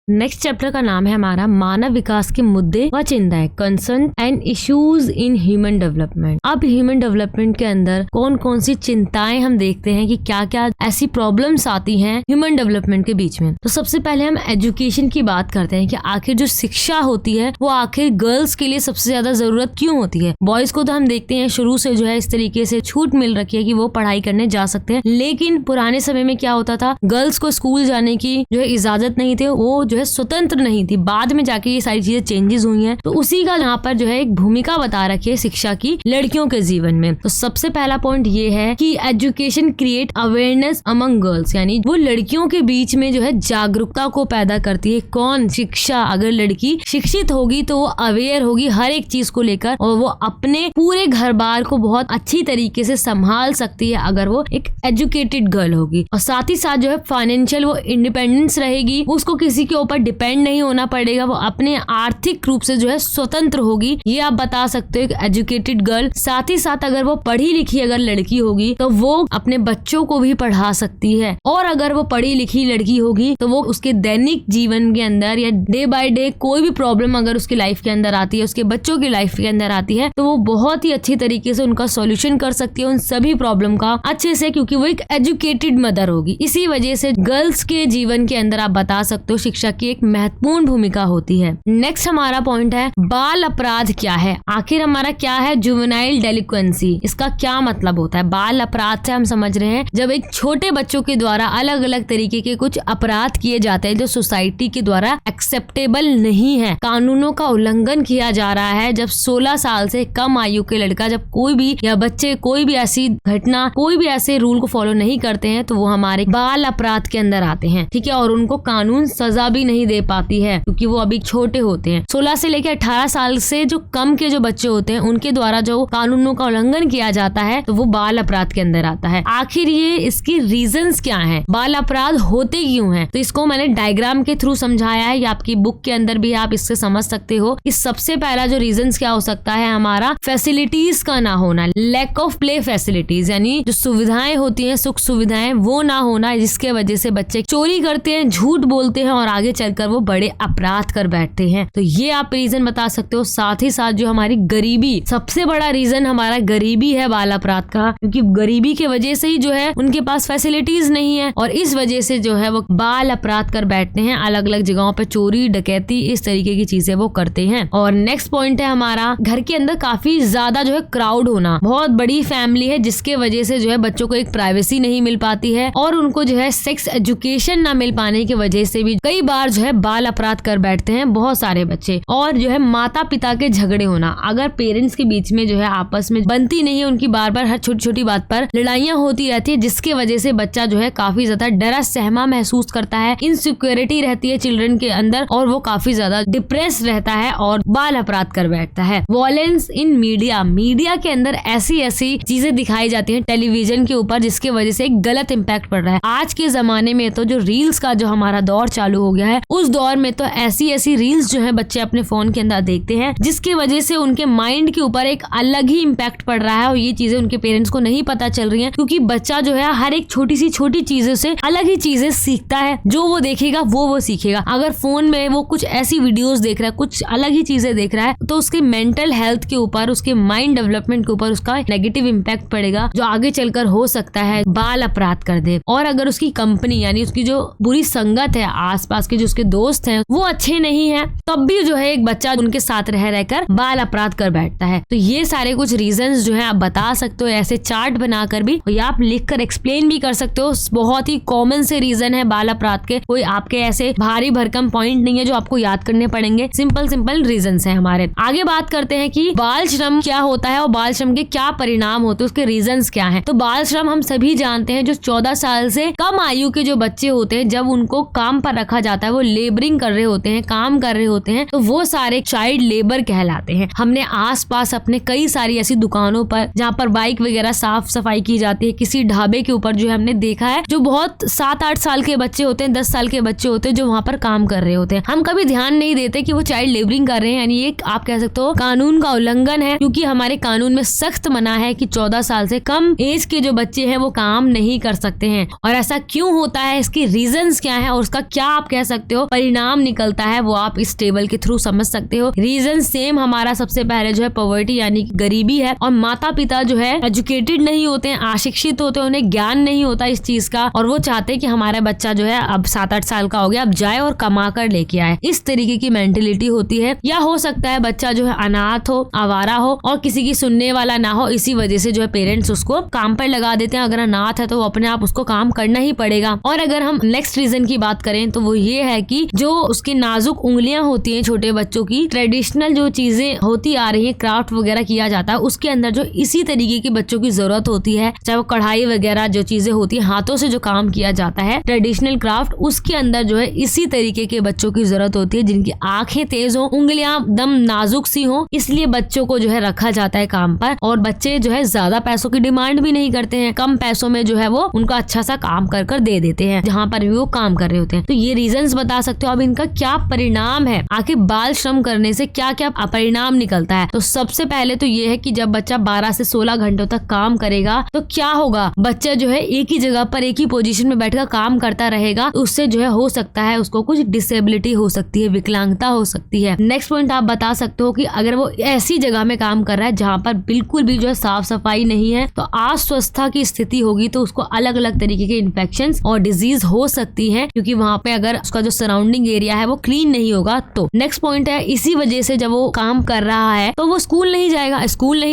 Next chapter का नाम है हमारा मानव विकास के मुद्दे व चिंताएं, concern and issues in human development. अब ह्यूमन डेवलपमेंट के अंदर कौन कौन सी चिंताएं हम देखते हैं कि क्या क्या ऐसी प्रॉब्लम्स आती हैं ह्यूमन डेवलपमेंट के बीच में। तो सबसे पहले हम एजुकेशन की बात करते हैं कि आखिर जो शिक्षा होती है वो आखिर गर्ल्स के लिए सबसे ज्यादा जरूरत क्यों होती है। बॉयज को तो हम देखते हैं शुरू से जो है इस तरीके से छूट मिल रखी है कि वो पढ़ाई करने जा सकते हैं, लेकिन पुराने समय में क्या होता था, गर्ल्स को स्कूल जाने की जो है इजाजत नहीं थी, वो जो है स्वतंत्र नहीं थी। बाद में जाके ये सारी चीजें चेंजेस हुई हैं। तो उसी का यहाँ पर जो है एक भूमिका बता रखी है शिक्षा की लड़कियों के जीवन में। तो सबसे पहला पॉइंट ये है कि education create awareness among girls, यानी वो लड़कियों के बीच में जो है जागरूकता को पैदा करती है। कौन? शिक्षा। अगर लड़की शिक्षित होगी तो वो अवेयर होगी हर एक चीज को लेकर और वो अपने पूरे घर बार को बहुत अच्छी तरीके से संभाल सकती है अगर वो एक एजुकेटेड गर्ल होगी। और साथ ही साथ जो है फाइनेंशियल वो इंडिपेंडेंस रहेगी, उसको किसी के ऊपर डिपेंड नहीं होना पड़ेगा, वो अपने आर्थिक रूप से जो है स्वतंत्र होगी। ये आप बता सकते हो एक एजुकेटेड गर्ल। साथ ही साथ अगर वो पढ़ी लिखी अगर लड़की होगी तो वो अपने बच्चों को भी पढ़ा सकती है, और अगर वो पढ़ी लिखी लड़की होगी तो वो उसके दैनिक जीवन के अंदर या डे बाय डे कोई भी प्रॉब्लम अगर उसकी लाइफ के अंदर आती है, उसके बच्चों की लाइफ के अंदर आती है, तो वो बहुत ही अच्छी तरीके से उनका सॉल्यूशन कर सकती है उन सभी प्रॉब्लम का अच्छे से, क्योंकि वो एक एजुकेटेड मदर होगी। इसी वजह से गर्ल्स के जीवन के अंदर आप बता सकते हो शिक्षा की एक महत्वपूर्ण भूमिका होती है। नेक्स्ट हमारा पॉइंट है बाल अपराध क्या है। आखिर हमारा क्या है जुवेनाइल डेलिक्वेंसी, इसका क्या मतलब होता है। बाल अपराध से हम समझ रहे हैं जब एक छोटे बच्चों के द्वारा अलग अलग तरीके के कुछ अपराध किए जाते हैं जो सोसाइटी के द्वारा एक्सेप्टेबल नहीं है, कानूनों का उल्लंघन किया जा रहा है। जब 16 साल से कम आयु के लड़का जब कोई भी या बच्चे कोई भी ऐसी घटना कोई भी ऐसे रूल को फॉलो नहीं करते हैं तो वो हमारे बाल अपराध के अंदर आते हैं, ठीक है। और उनको कानून सजा भी नहीं दे पाती है क्योंकि वो अभी छोटे होते हैं। 16 से लेकर 18 साल से जो कम के जो बच्चे होते हैं उनके द्वारा जो कानूनों का उल्लंघन किया जाता है तो वो बाल अपराध के अंदर आता है। आखिर ये इसकी रीजंस क्या हैं, बाल अपराध होते क्यों हैं, तो इसको मैंने डायग्राम के थ्रू समझाया है। या आपकी बुक के अंदर भी आप इससे समझ सकते हो कि सबसे पहला जो रीजंस क्या हो सकता है हमारा फैसिलिटीज का ना होना, लैक ऑफ प्ले फैसिलिटीज, यानी जो सुविधाएं होती हैं सुख सुविधाएं वो ना होना, जिसके वजह से बच्चे चोरी करते हैं, झूठ बोलते हैं और आगे चलकर वो बड़े अपराध कर बैठते हैं। तो ये आप रीजन बता सकते हो। साथ ही साथ जो हमारी गरीबी, सबसे बड़ा रीजन हमारा गरीबी है बाल अपराध का, क्योंकि गरीबी के वजह से ही जो है उनके पास फैसिलिटीज नहीं है और इस वजह से जो है वो बाल अपराध कर बैठते हैं, अलग अलग जगहों पे चोरी डकैती इस तरीके की चीजें वो करते हैं। और नेक्स्ट पॉइंट है हमारा घर के अंदर काफी ज्यादा जो है क्राउड होना, बहुत बड़ी फैमिली है जिसके वजह से जो है बच्चों को एक प्राइवेसी नहीं मिल पाती है और उनको जो है सेक्स एजुकेशन ना मिल पाने की वजह से भी कई बार जो है बाल अपराध कर बैठते हैं बहुत सारे बच्चे। और जो है माता पिता के झगड़े होना, अगर पेरेंट्स के बीच में जो है आपस में बनती नहीं है, उनकी बार बार हर छोटी छोटी बात पर लड़ाइयाँ होती रहती है, जिसके वजह से बच्चा जो है काफी ज्यादा डरा सहमा महसूस करता है, इनसिक्योरिटी रहती है चिल्ड्रन के अंदर और वो काफी ज्यादा डिप्रेस रहता है और बाल अपराध कर बैठता है। वॉयलेंस इन मीडिया, मीडिया के अंदर ऐसी ऐसी चीजें दिखाई जाती हैं टेलीविजन के ऊपर जिसके वजह से एक गलत इम्पैक्ट पड़ रहा है। आज के जमाने में तो जो रील्स का जो हमारा दौर चालू हो गया है, उस दौर में तो ऐसी ऐसी रील्स जो है बच्चे अपने फोन के अंदर देखते हैं जिसकी वजह से उनके माइंड के ऊपर एक अलग ही इम्पैक्ट पड़ रहा है और ये चीजें उनके पेरेंट्स को नहीं पता चल रही है, क्योंकि बच्चा जो है हर एक छोटी सी छोटी चीजों से अलग ही चीजें सीखता है। जो वो देखेगा वो सीखेगा। अगर फोन में वो कुछ ऐसी वीडियोस देख रहा है, कुछ अलग ही चीजें देख रहा है, तो उसके मेंटल हेल्थ के ऊपर, उसके माइंड डेवलपमेंट के ऊपर उसका नेगेटिव इम्पैक्ट पड़ेगा जो आगे चलकर हो सकता है बाल अपराध कर दे। और अगर उसकी कंपनी यानी उसकी जो बुरी संगत है, आसपास के जो उसके दोस्त हैं वो अच्छे नहीं है, तब भी जो है एक बच्चा उनके साथ रह रहकर बाल अपराध कर बैठता है। तो ये सारे कुछ रीजंस जो है आप बता सकते हो ऐसे चार्ट बनाकर भी, या आप लिखकर एक्सप्लेन भी कर सकते हो। बहुत ही कॉमन से रीजन है बाल अपराध के, कोई आपके ऐसे भारी भरकम पॉइंट नहीं है जो आपको याद करने पड़ेंगे, सिंपल सिंपल रीजंस हैं हमारे। आगे बात करते हैं कि बाल श्रम क्या होता है और बाल श्रम के क्या परिणाम होते हैं, उसके रीजंस क्या हैं। तो बाल श्रम हम सभी जानते हैं, जो 14 साल से कम आयु के जो बच्चे होते हैं जब उनको काम पर रखा जाता है, वो लेबरिंग कर रहे होते हैं, काम कर रहे होते हैं, तो वो सारे चाइल्ड लेबर कहलाते हैं। हमने आसपास अपने कई सारी ऐसी दुकानों पर जहाँ पर बाइक वगैरह साफ सफाई की जाती है, किसी ढाबे के ऊपर जो है हमने देखा है जो बहुत 7-8 साल के बच्चे होते हैं, 10 साल के बच्चे होते हैं जो वहाँ पर काम कर रहे होते हैं। हम कभी ध्यान नहीं देते कि वो चाइल्ड लेबरिंग कर रहे हैं, यानी ये आप कह सकते हो कानून का उल्लंघन है, क्योंकि हमारे कानून में सख्त मना है कि 14 साल से कम एज के जो बच्चे हैं वो काम नहीं कर सकते हैं। और ऐसा क्यों होता है, इसकी रीजंस क्या है और उसका क्या आप कह सकते हो परिणाम निकलता है, वो आप इस टेबल के थ्रू समझ सकते हो। रीजन सेम हमारा सबसे पहले जो है पॉवर्टी यानी गरीबी है, और माता पिता जो है एजुकेटेड नहीं होते हैं, अशिक्षित होते हैं, उन्हें ज्ञान नहीं होता इस चीज का, और वो चाहते हैं कि हमारा बच्चा जो है अब 7-8 साल का हो गया, अब जाए और कमा कर लेके आए। इस तरीके की मेंटेलिटी होती है। या हो सकता है बच्चा जो है अनाथ हो, आवारा हो और किसी की सुनने वाला ना हो, इसी वजह से जो है पेरेंट्स उसको काम पर लगा देते हैं। अगर अनाथ है तो अपने आप उसको काम करना ही पड़ेगा। और अगर हम नेक्स्ट रीजन की बात करें तो वो ये है कि जो उसकी नाजुक उंगलियां होती हैं छोटे बच्चों की, ट्रेडिशनल जो चीजें होती आ रही है, क्राफ्ट वगैरह किया जाता है, उसके अंदर जो इसी तरीके के बच्चों की जरूरत होती है, चाहे वो कढ़ाई वगैरह जो चीजें होती है, हाथों से जो काम किया जाता है ट्रेडिशनल क्राफ्ट, उसके अंदर जो है इसी तरीके के बच्चों की जरूरत होती है जिनकी आंखें तेज हो, उंगलियां दम नाजुक सी हो। इसलिए बच्चों को जो है रखा जाता है काम पर, और बच्चे जो है ज्यादा पैसों की डिमांड भी नहीं करते हैं, कम पैसों में जो है वो उनका अच्छा सा काम कर कर दे देते हैं जहाँ पर भी वो काम कर रहे होते हैं। तो ये रीजंस बता सकते हो। अब इनका क्या परिणाम है, आखिर बाल श्रम करने से क्या क्या परिणाम निकलता है। तो सबसे पहले तो ये है कि जब बच्चा 12 से 16 घंटों तक काम करेगा तो क्या होगा, बच्चा जो है एक ही जगह पर एक ही पोजीशन में बैठकर काम करता रहेगा, तो उससे जो है हो सकता है उसको कुछ डिसेबिलिटी हो सकती है, विकलांगता हो सकती है। नेक्स्ट पॉइंट आप बता सकते हो कि अगर वो ऐसी जगह में काम कर रहा है जहाँ पर बिल्कुल भी जो है साफ सफाई नहीं है, तो अस्वस्थता की स्थिति होगी, तो उसको अलग अलग तरीके के इन्फेक्शन और डिजीज हो सकती है, क्योंकि वहाँ पे अगर उसका जो सराउंडिंग एरिया है वो क्लीन नहीं होगा। तो नेक्स्ट पॉइंट है, इसी वजह से जब वो काम कर रहा है तो वो स्कूल नहीं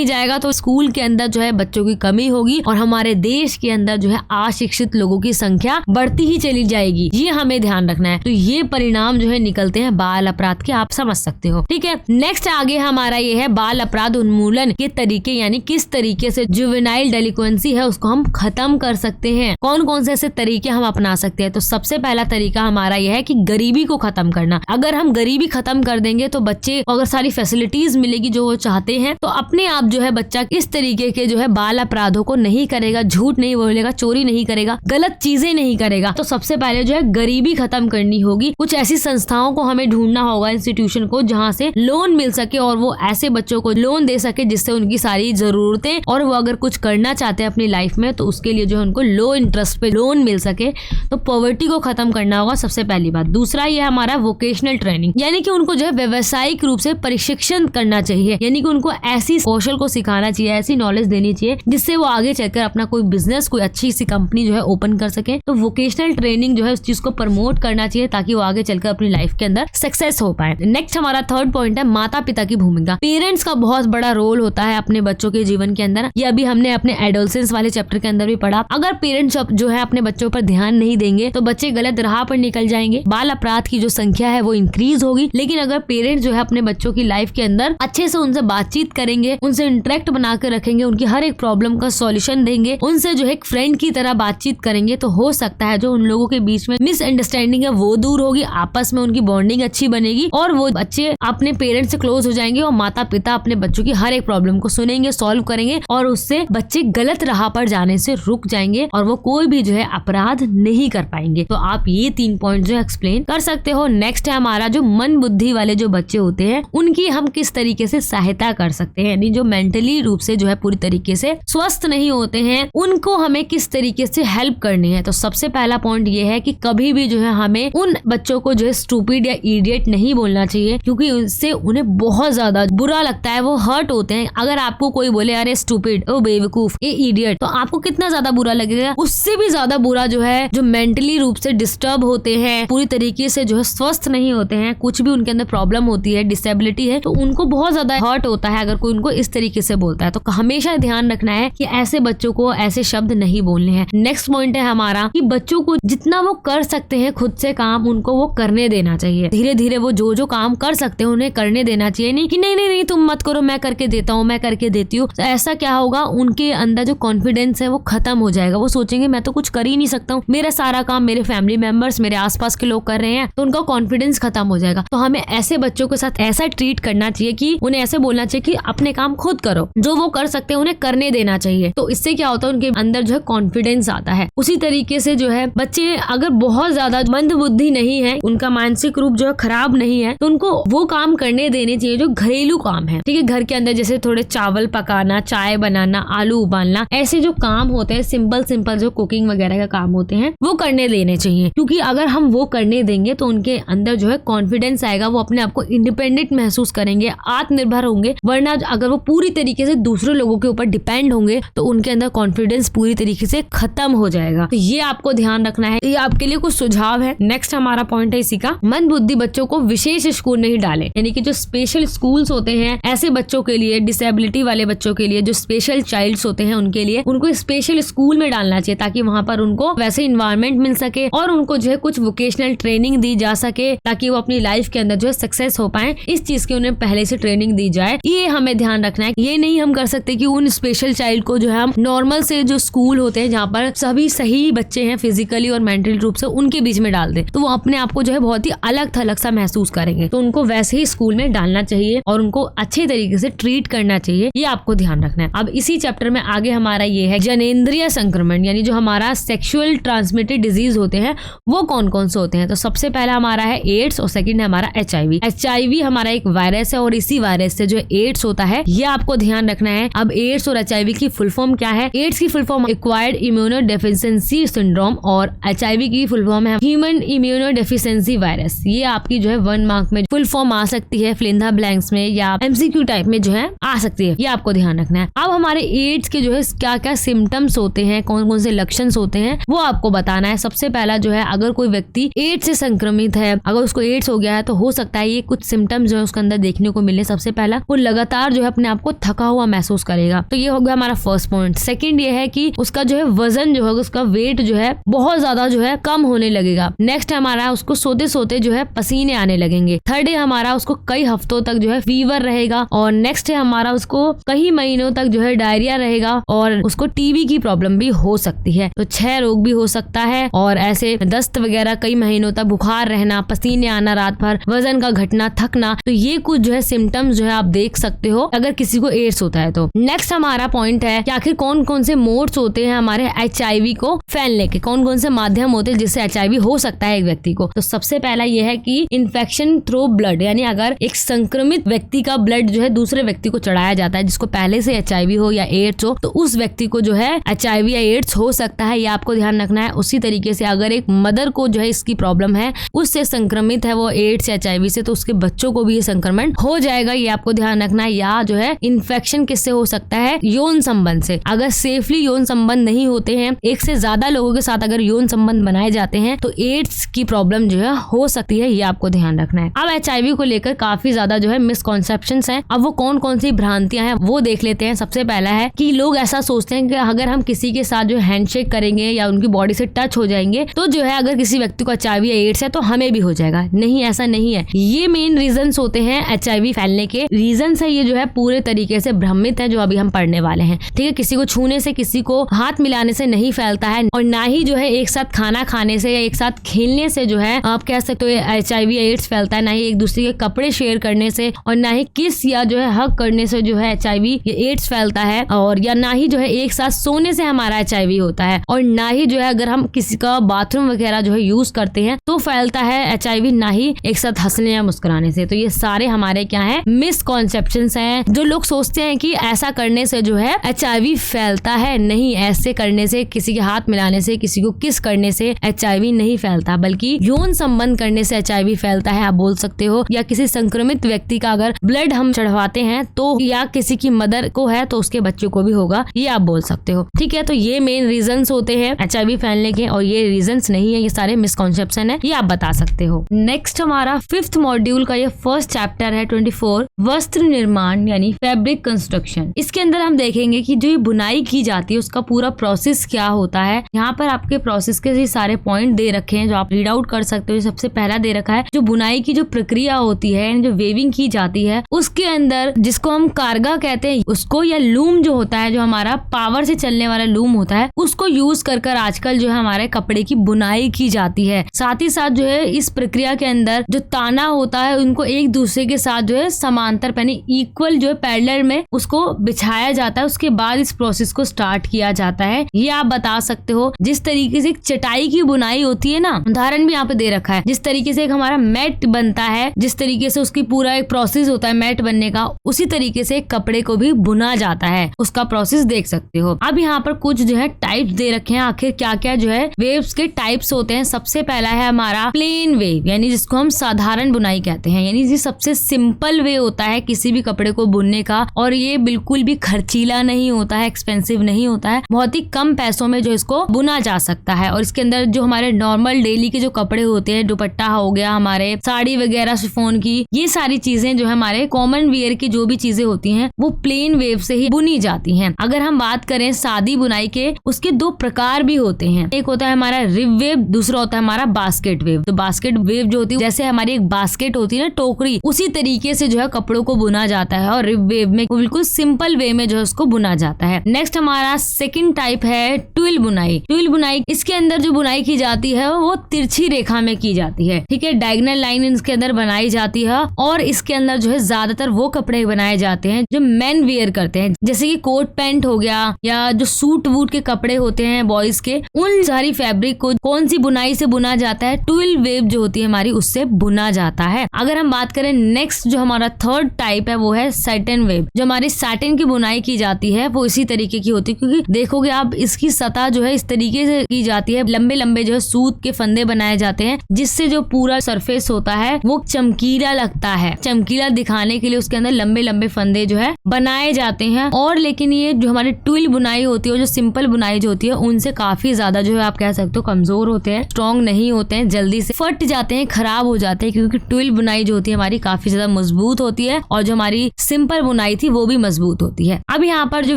जाएगा तो स्कूल के अंदर जो है बच्चों की कमी होगी, और हमारे देश के अंदर जो है अशिक्षित लोगों की संख्या बढ़ती ही चली जाएगी। ये हमें ध्यान रखना है। तो ये परिणाम जो है निकलते हैं बाल अपराध के, आप समझ सकते हो। ठीक है, नेक्स्ट आगे हमारा ये है बाल अपराध उन्मूलन के तरीके, यानी किस तरीके से जुवेनाइल डेलिक्वेंसी है उसको हम खत्म कर सकते हैं, कौन कौन से ऐसे तरीके हम अपना सकते हैं। तो सबसे पहला तरीका हमारा यह है कि गरीबी को खत्म करना। अगर हम गरीबी खत्म कर देंगे तो बच्चे अगर सारी फैसिलिटीज मिलेगी जो वो चाहते हैं, तो अपने आप जो है बच्चा इस तरीके के जो है बाल अपराधों को नहीं करेगा, झूठ नहीं बोलेगा, चोरी नहीं करेगा, गलत चीजें नहीं करेगा। तो सबसे पहले जो है गरीबी खत्म करनी होगी। कुछ ऐसी संस्थाओं को हमें ढूंढना होगा, इंस्टीट्यूशन को, जहाँ से लोन मिल सके और वो ऐसे बच्चों को लोन दे सके जिससे उनकी सारी जरूरतें, और वो अगर कुछ करना चाहते हैं अपनी लाइफ में तो उसके लिए जो है उनको लो इंटरेस्ट पे लोन मिल सके। तो पॉवर्टी को खत्म करना होगा सबसे पहली बात। दूसरा ये हमारा वोकेशनल ट्रेनिंग, यानी कि उनको जो है व्यवसायिक रूप से प्रशिक्षण करना चाहिए, यानी कि उनको ऐसी कौशल को सिखाना चाहिए, ऐसी नॉलेज देनी चाहिए जिससे वो आगे चलकर अपना कोई बिजनेस, कोई अच्छी सी कंपनी जो है ओपन कर सके। तो वोकेशनल ट्रेनिंग जो है उस चीज को प्रमोट करना चाहिए ताकि वो आगे चलकर अपनी लाइफ के अंदर सक्सेस हो पाए। नेक्स्ट हमारा थर्ड पॉइंट है माता पिता की भूमिका। पेरेंट्स का बहुत बड़ा रोल होता है अपने बच्चों के जीवन के अंदर। ये अभी हमने अपने एडोलसेंस वाले चैप्टर के अंदर भी पढ़ा। अगर पेरेंट्स जो है अपने बच्चों पर ध्यान नहीं देंगे तो बच्चे गलत राह पर निकल जाएंगे, बाल अपराध की जो संख्या है वो इंक्रीज होगी। लेकिन अगर पेरेंट्स जो है अपने बच्चों की लाइफ के अंदर अच्छे से उनसे बातचीत करेंगे, उनसे इंटरेक्ट बना कर रखेंगे, उनकी हर एक प्रॉब्लम का सॉल्यूशन देंगे, उनसे जो है एक फ्रेंड की तरह बातचीत करेंगे, तो हो सकता है जो उन लोगों के बीच में मिसअंडरस्टैंडिंग है वो दूर होगी, आपस में उनकी बॉन्डिंग अच्छी बनेगी और वो बच्चे अपने पेरेंट्स से क्लोज हो जाएंगे और माता पिता अपने बच्चों की हर एक प्रॉब्लम को सुनेंगे, सॉल्व करेंगे और उससे बच्चे गलत राह पर जाने से रुक जाएंगे और वो कोई भी जो है अपराध नहीं कर पाएंगे। तो आप ये 3 पॉइंट जो एक्सप्लेन कर सकते हो। नेक्स्ट है हमारा जो मन बुद्धि वाले जो बच्चे होते हैं उनकी हम किस तरीके से सहायता कर सकते हैं, यानी जो मेंटली रूप से जो है पूरी तरीके से स्वस्थ नहीं होते हैं उनको हमें किस तरीके से हेल्प करनी है। तो सबसे पहला पॉइंट ये है कि कभी भी जो है हमें उन बच्चों को जो है स्टूपिड या इडियट नहीं बोलना चाहिए, क्योंकि उससे उन्हें बहुत ज्यादा बुरा लगता है, वो हर्ट होते हैं। अगर आपको कोई बोले अरे स्टूपिड, ओ बेवकूफ, ए इडियट, तो आपको कितना ज्यादा बुरा लगेगा। उससे भी ज्यादा बुरा जो है जो मेंटली रूप से डिस्टर्ब होते हैं, पूरी तरीके से जो है स्वस्थ नहीं होते हैं, कुछ भी उनके अंदर प्रॉब्लम होती है, डिसेबिलिटी है, तो उनको बहुत ज्यादा हर्ट होता है अगर कोई उनको इस तरीके से बोलता है। तो हमेशा ध्यान रखना है कि ऐसे बच्चों को ऐसे शब्द नहीं बोलने हैं। नेक्स्ट पॉइंट है हमारा कि बच्चों को जितना वो कर सकते हैं खुद से काम, उनको वो करने देना चाहिए। धीरे धीरे वो जो काम कर सकते हैं उन्हें करने देना चाहिए, नहीं कि नहीं तुम मत करो, मैं करके देता हूँ, मैं करके देती हूँ। तो ऐसा क्या होगा, उनके अंदर जो कॉन्फिडेंस है वो खत्म हो जाएगा। वो सोचेंगे मैं तो कुछ कर ही नहीं सकता हूँ, मेरा सारा काम मेरे फैमिली मेंबर्स, मेरे आसपास के लोग कर रहे हैं, तो उनका कॉन्फिडेंस खत्म हो जाएगा। तो हमें ऐसे बच्चों के साथ ऐसा ट्रीट करना चाहिए कि उन्हें ऐसे बोलना चाहिए कि अपने काम खुद करो, जो वो कर सकते हैं उन्हें करने देना चाहिए। तो इससे क्या होता है, उनके अंदर जो है कॉन्फिडेंस आता है। उसी तरीके से जो है बच्चे अगर बहुत ज्यादा मंद बुद्धि नहीं है, उनका मानसिक रूप जो है खराब नहीं है, तो उनको वो काम करने देने चाहिए जो घरेलू काम है। ठीक है, घर के अंदर जैसे थोड़े चावल पकाना, चाय बनाना, आलू उबालना, ऐसे जो काम होते हैं सिंपल जो कुकिंग वगैरह का काम होते हैं वो करने देने चाहिए। क्योंकि अगर हम वो करने देंगे तो उनके अंदर जो है कॉन्फिडेंस आएगा, वो अपने आप को इंडिपेंडेंट महसूस करेंगे, आत्मनिर्भर होंगे। वरना अगर वो पूरी तरीके से दूसरे लोगों के ऊपर डिपेंड होंगे तो उनके अंदर कॉन्फिडेंस पूरी तरीके से खत्म हो जाएगा। तो ये आपको ध्यान रखना है, ये आपके लिए कुछ सुझाव है। नेक्स्ट हमारा पॉइंट है इसी का, मंद बुद्धि बच्चों को विशेष स्कूल नहीं डालें। यानी कि जो स्पेशल स्कूल्स होते हैं ऐसे बच्चों के लिए, डिसेबिलिटी वाले बच्चों के लिए, जो स्पेशल चाइल्ड्स होते हैं उनके लिए, उनको स्पेशल स्कूल में डालना चाहिए ताकि वहाँ पर उनको वैसे इन्वायरमेंट मिल सके और उनको जो है कुछ वोकेशनल ट्रेनिंग दी जा सके ताकि वो अपनी लाइफ के अंदर जो है सक्सेस हो पाए। इस चीज की उन्हें पहले से ट्रेनिंग दी जाए, ये हमें ध्यान रखना है। ये नहीं हम कर सकते कि उन स्पेशल चाइल्ड को जो है हम नॉर्मल से जो स्कूल होते हैं जहाँ पर सभी सही बच्चे हैं फिजिकली और मेंटली रूप से, उनके बीच में डाल दे तो वो अपने आप को जो है बहुत ही अलग थलग सा महसूस करेंगे। तो उनको वैसे ही स्कूल में डालना चाहिए और उनको अच्छे तरीके से ट्रीट करना चाहिए, ये आपको ध्यान रखना है। अब इसी चैप्टर में आगे हमारा ये है जनेंद्रिय संक्रमण, यानी जो हमारा सेक्सुअल ट्रांसमिटेड डिजीज होते हैं वो कौन कौन से होते हैं। तो सबसे पहला हमारा है एड्स और सेकंड है हमारा HIV। HIV हमारा एक वायरस है और इसी वायरस से जो एड्स होता है ये आपको ध्यान रखना है। अब एड्स और HIV की फुल फॉर्म क्या है? एड्स की full form acquired immunodeficiency syndrome और HIV की फुल फॉर्म है ह्यूमन इम्यूनोडेफिशिएंसी वायरस। ये आपकी जो है 1 मार्क में फुल फॉर्म आ सकती है, फिल इन द ब्लैंक्स में या MCQ टाइप में जो है आ सकती है, ये आपको ध्यान रखना है। अब हमारे एड्स के जो है क्या क्या सिम्टम्स होते हैं, कौन कौन से लक्षण होते हैं वो आपको बताना है। सबसे पहला जो है, अगर कोई व्यक्ति एड्स से संक्रमित है, अगर उसको एड्स हो गया है तो हो सकता है ये कुछ सिम्टम्स जो है उसके अंदर देखने को मिले। सबसे पहला, वो लगातार जो है अपने आप को थका हुआ महसूस करेगा, तो ये हो गया हमारा फर्स्ट पॉइंट। सेकंड ये है कि उसका जो है वजन जो है, उसका वेट जो है बहुत ज्यादा जो है कम होने लगेगा। नेक्स्ट हमारा, उसको सोते सोते जो है पसीने आने लगेंगे। थर्ड है हमारा, उसको कई हफ्तों तक जो है फीवर रहेगा। और नेक्स्ट है हमारा, उसको कई महीनों तक जो है डायरिया रहेगा और उसको TB की प्रॉब्लम भी हो सकती है। तो 6 रोग भी हो सकता है और ऐसे दस्त वगैरह, कई महीनों तक बुखार रहना, पसीने आना रात भर, वजन का घटना, थकना, तो ये कुछ जो है सिम्टम्स जो है आप देख सकते हो अगर किसी को एड्स होता है तो। नेक्स्ट हमारा पॉइंट है कि आखिर कौन कौन से मोड्स होते हैं हमारे HIV को फैलने के, कौन कौन से माध्यम होते हैं जिससे HIV हो सकता है एक व्यक्ति को। तो सबसे पहला ये है कि इन्फेक्शन थ्रू ब्लड, यानी अगर एक संक्रमित व्यक्ति का ब्लड जो है दूसरे व्यक्ति को चढ़ाया जाता है, जिसको पहले से HIV हो या एड्स हो, तो उस व्यक्ति को जो है HIV या एड्स हो सकता है, ये आपको ध्यान रखना है। उसी तरीके से अगर एक मदर को जो है इसकी प्रॉब्लम है, उससे संक्रमित है वो एड्स या HIV से, तो उसके बच्चों को भी ये संक्रमण हो जाएगा, ये आपको ध्यान रखना है। या जो है इन्फेक्शन किससे हो सकता है? यौन संबंध से। अगर सेफली यौन संबंध नहीं होते हैं, एक से ज्यादा लोगों के साथ अगर यौन संबंध बनाए जाते हैं तो एड्स की प्रॉब्लम जो है हो सकती है, ये आपको ध्यान रखना है। अब HIV को लेकर काफी ज्यादा जो है मिसकॉन्सेप्शंस हैं। अब वो कौन कौन सी भ्रांतियां हैं वो देख लेते हैं। सबसे पहला है कि लोग ऐसा सोचते हैं कि अगर हम किसी के साथ जो हैंडशेक करेंगे या उनकी बॉडी से टच हो जाएंगे तो जो है अगर किसी व्यक्ति को HIV या एड्स है तो हमें भी हो जाएगा। नहीं, ऐसा नहीं है। ये मेन रीजंस होते हैं HIV फैलने के। रीजंस है ये जो है पूरे तरीके से भ्रमित है, जो अभी हम पढ़ने वाले हैं। ठीक है, किसी को छूने से, किसी को हाथ मिलाने से नहीं फैलता है और ना ही जो है एक साथ खाना खाने से या एक साथ खेलने से जो है आप कह सकते हो HIV या एड्स फैलता है। ना ही एक दूसरे के कपड़े शेयर करने से और ना ही किस या जो है हक करने से जो है HIV या एड्स फैलता है, और या ना ही जो है एक साथ सोने से हमारा HIV होता है, और ना ही जो है अगर हम किसी का बाथरूम वगैरह जो है यूज करते हैं तो फैलता है HIV, ना ही एक साथ हंसने या मुस्कुराने से। तो ये सारे हमारे क्या है? मिसकॉन्सेप्शंस हैं। जो लोग सोचते हैं कि ऐसा करने से जो है HIV फैलता है, नहीं, ऐसे करने से, किसी के हाथ मिलाने से, किसी को किस करने से HIV नहीं फैलता, बल्कि यौन संबंध करने से HIV फैलता है, आप बोल सकते हो। या किसी संक्रमित व्यक्ति का अगर ब्लड हम चढ़वाते हैं तो, या किसी की मदर को है तो उसके बच्चों को भी होगा, ये आप बोल सकते हो। ठीक है, तो ये मेन रीजंस होते हैं HIV फैलने के और ये रीजंस नहीं है, ये सारे मिसकॉन्सेप्शन है, ये आप बता सकते हो। नेक्स्ट हमारा 5th मॉड्यूल का ये फर्स्ट चैप्टर है 24, वस्त्र निर्माण यानी फैब्रिक कंस्ट्रक्शन। इसके अंदर हम देखेंगे कि जो ये बुनाई की जाती है उसका पूरा प्रोसेस क्या होता है। यहाँ पर आपके प्रोसेस के भी सारे पॉइंट दे रखे हैं जो आप रीड आउट कर सकते हो। सबसे पहला दे रखा है जो बुनाई की जो प्रक्रिया होती है, जो वेविंग की जाती है, उसके अंदर जिसको हम कारगा कहते हैं उसको, या लूम जो होता है, जो हमारा पावर से चलने वाला लूम होता है, उसको यूज कर आजकल जो है हमारे कपड़े की बुनाई की जाती है। साथ ही साथ जो है इस प्रक्रिया के अंदर जो ताना होता है उनको एक दूसरे के साथ जो है समांतर यानी इक्वल जो है पैरेलल में उसको बिछाया जाता है। उसके बाद इस प्रोसेस को स्टार्ट किया जाता है। ये आप बता सकते हो जिस तरीके से एक चटाई की बुनाई होती है ना, उदाहरण भी यहाँ पे दे रखा है, जिस तरीके से एक हमारा मैट बनता है, जिस तरीके से उसकी पूरा एक प्रोसेस होता है मैट बनने का, उसी तरीके से कपड़े को भी बुना जाता है, उसका प्रोसेस देख सकते हो। अब यहाँ पर कुछ जो है टाइप्स दे रखे हैं, आखिर क्या क्या जो है वेव्स के टाइप्स होते हैं। सबसे पहला है हमारा प्लेन वेव, यानी जिसको हम साधारण बुनाई कहते हैं, यानी ये सबसे सिंपल वे होता है किसी भी कपड़े को बुनने का, और ये बिल्कुल भी खर्चीला नहीं होता है, एक्सपेंसिव नहीं होता है, बहुत ही कम पैसों में जो इसको बुना जा सकता है। और इसके अंदर जो हमारे नॉर्मल डेली के जो कपड़े होते हैं, दुपट्टा हो गया, हमारे साड़ी वगैरह शिफॉन की, ये सारी चीजें जो है हमारे कॉमन वेयर की जो भी चीजें होती हैं वो प्लेन वेव से ही बुनी जाती हैं। अगर हम बात करें सादी बुनाई के, उसके दो प्रकार भी होते हैं, एक होता है हमारा रिब वेव, दूसरा होता है हमारा बास्केट वेव। तो बास्केट वेव जो होती है, जैसे हमारी एक बास्केट होती है ना टोकरी, उसी तरीके से जो है कपड़ों को बुना जाता है, और रिब वेव में बिल्कुल सिंपल वे में जो है उसको बुना जाता है। नेक्स्ट हमारा सेकंड टाइप है ट्विल बुनाई। ट्विल बुनाई, इसके अंदर जो बुनाई की जाती है वो तिरछी रेखा में की जाती है, ठीक है, डायगोनल लाइन इसके अंदर बनाई जाती है, और इसके अंदर जो है ज्यादातर वो कपड़े बनाए जाते हैं जो मेन वेयर करते हैं, जैसे कि कोट पैंट हो गया, या जो सूट वूट के कपड़े होते हैं बॉयज के, उन सारी फैब्रिक को कौन सी बुनाई से बुना जाता है, ट्विल वेव जो होती है हमारी, उससे बुना जाता है। अगर हम बात करें नेक्स्ट जो हमारा थर्ड टाइप है वो है सैटिन वेव। जो हमारी सैटिन की बुनाई की जाती है वो इसी तरीके की होती है, क्योंकि देखोगे आप इसकी सतह जो है इस तरीके से की जाती है, लंबे लंबे जो है सूत के फंदे बनाए जाते हैं, जिससे जो पूरा सरफेस होता है वो चमकीला लगता है। चमकीला दिखाने के लिए उसके अंदर लंबे लंबे फंदे जो है बनाए जाते हैं। और लेकिन ये जो हमारी ट्विल बुनाई होती है, जो सिंपल बुनाई जो होती है, उनसे काफी ज्यादा जो है आप कह सकते हो कमजोर होते हैं, स्ट्रॉन्ग नहीं होते हैं, जल्दी से फट जाते हैं, खराब हो जाते हैं, क्योंकि ट्विल बुनाई जो होती है हमारी काफी ज्यादा मजबूत होती है, और जो हमारी सिंपल बुनाई थी वो भी मजबूत होती है। अब यहाँ पर जो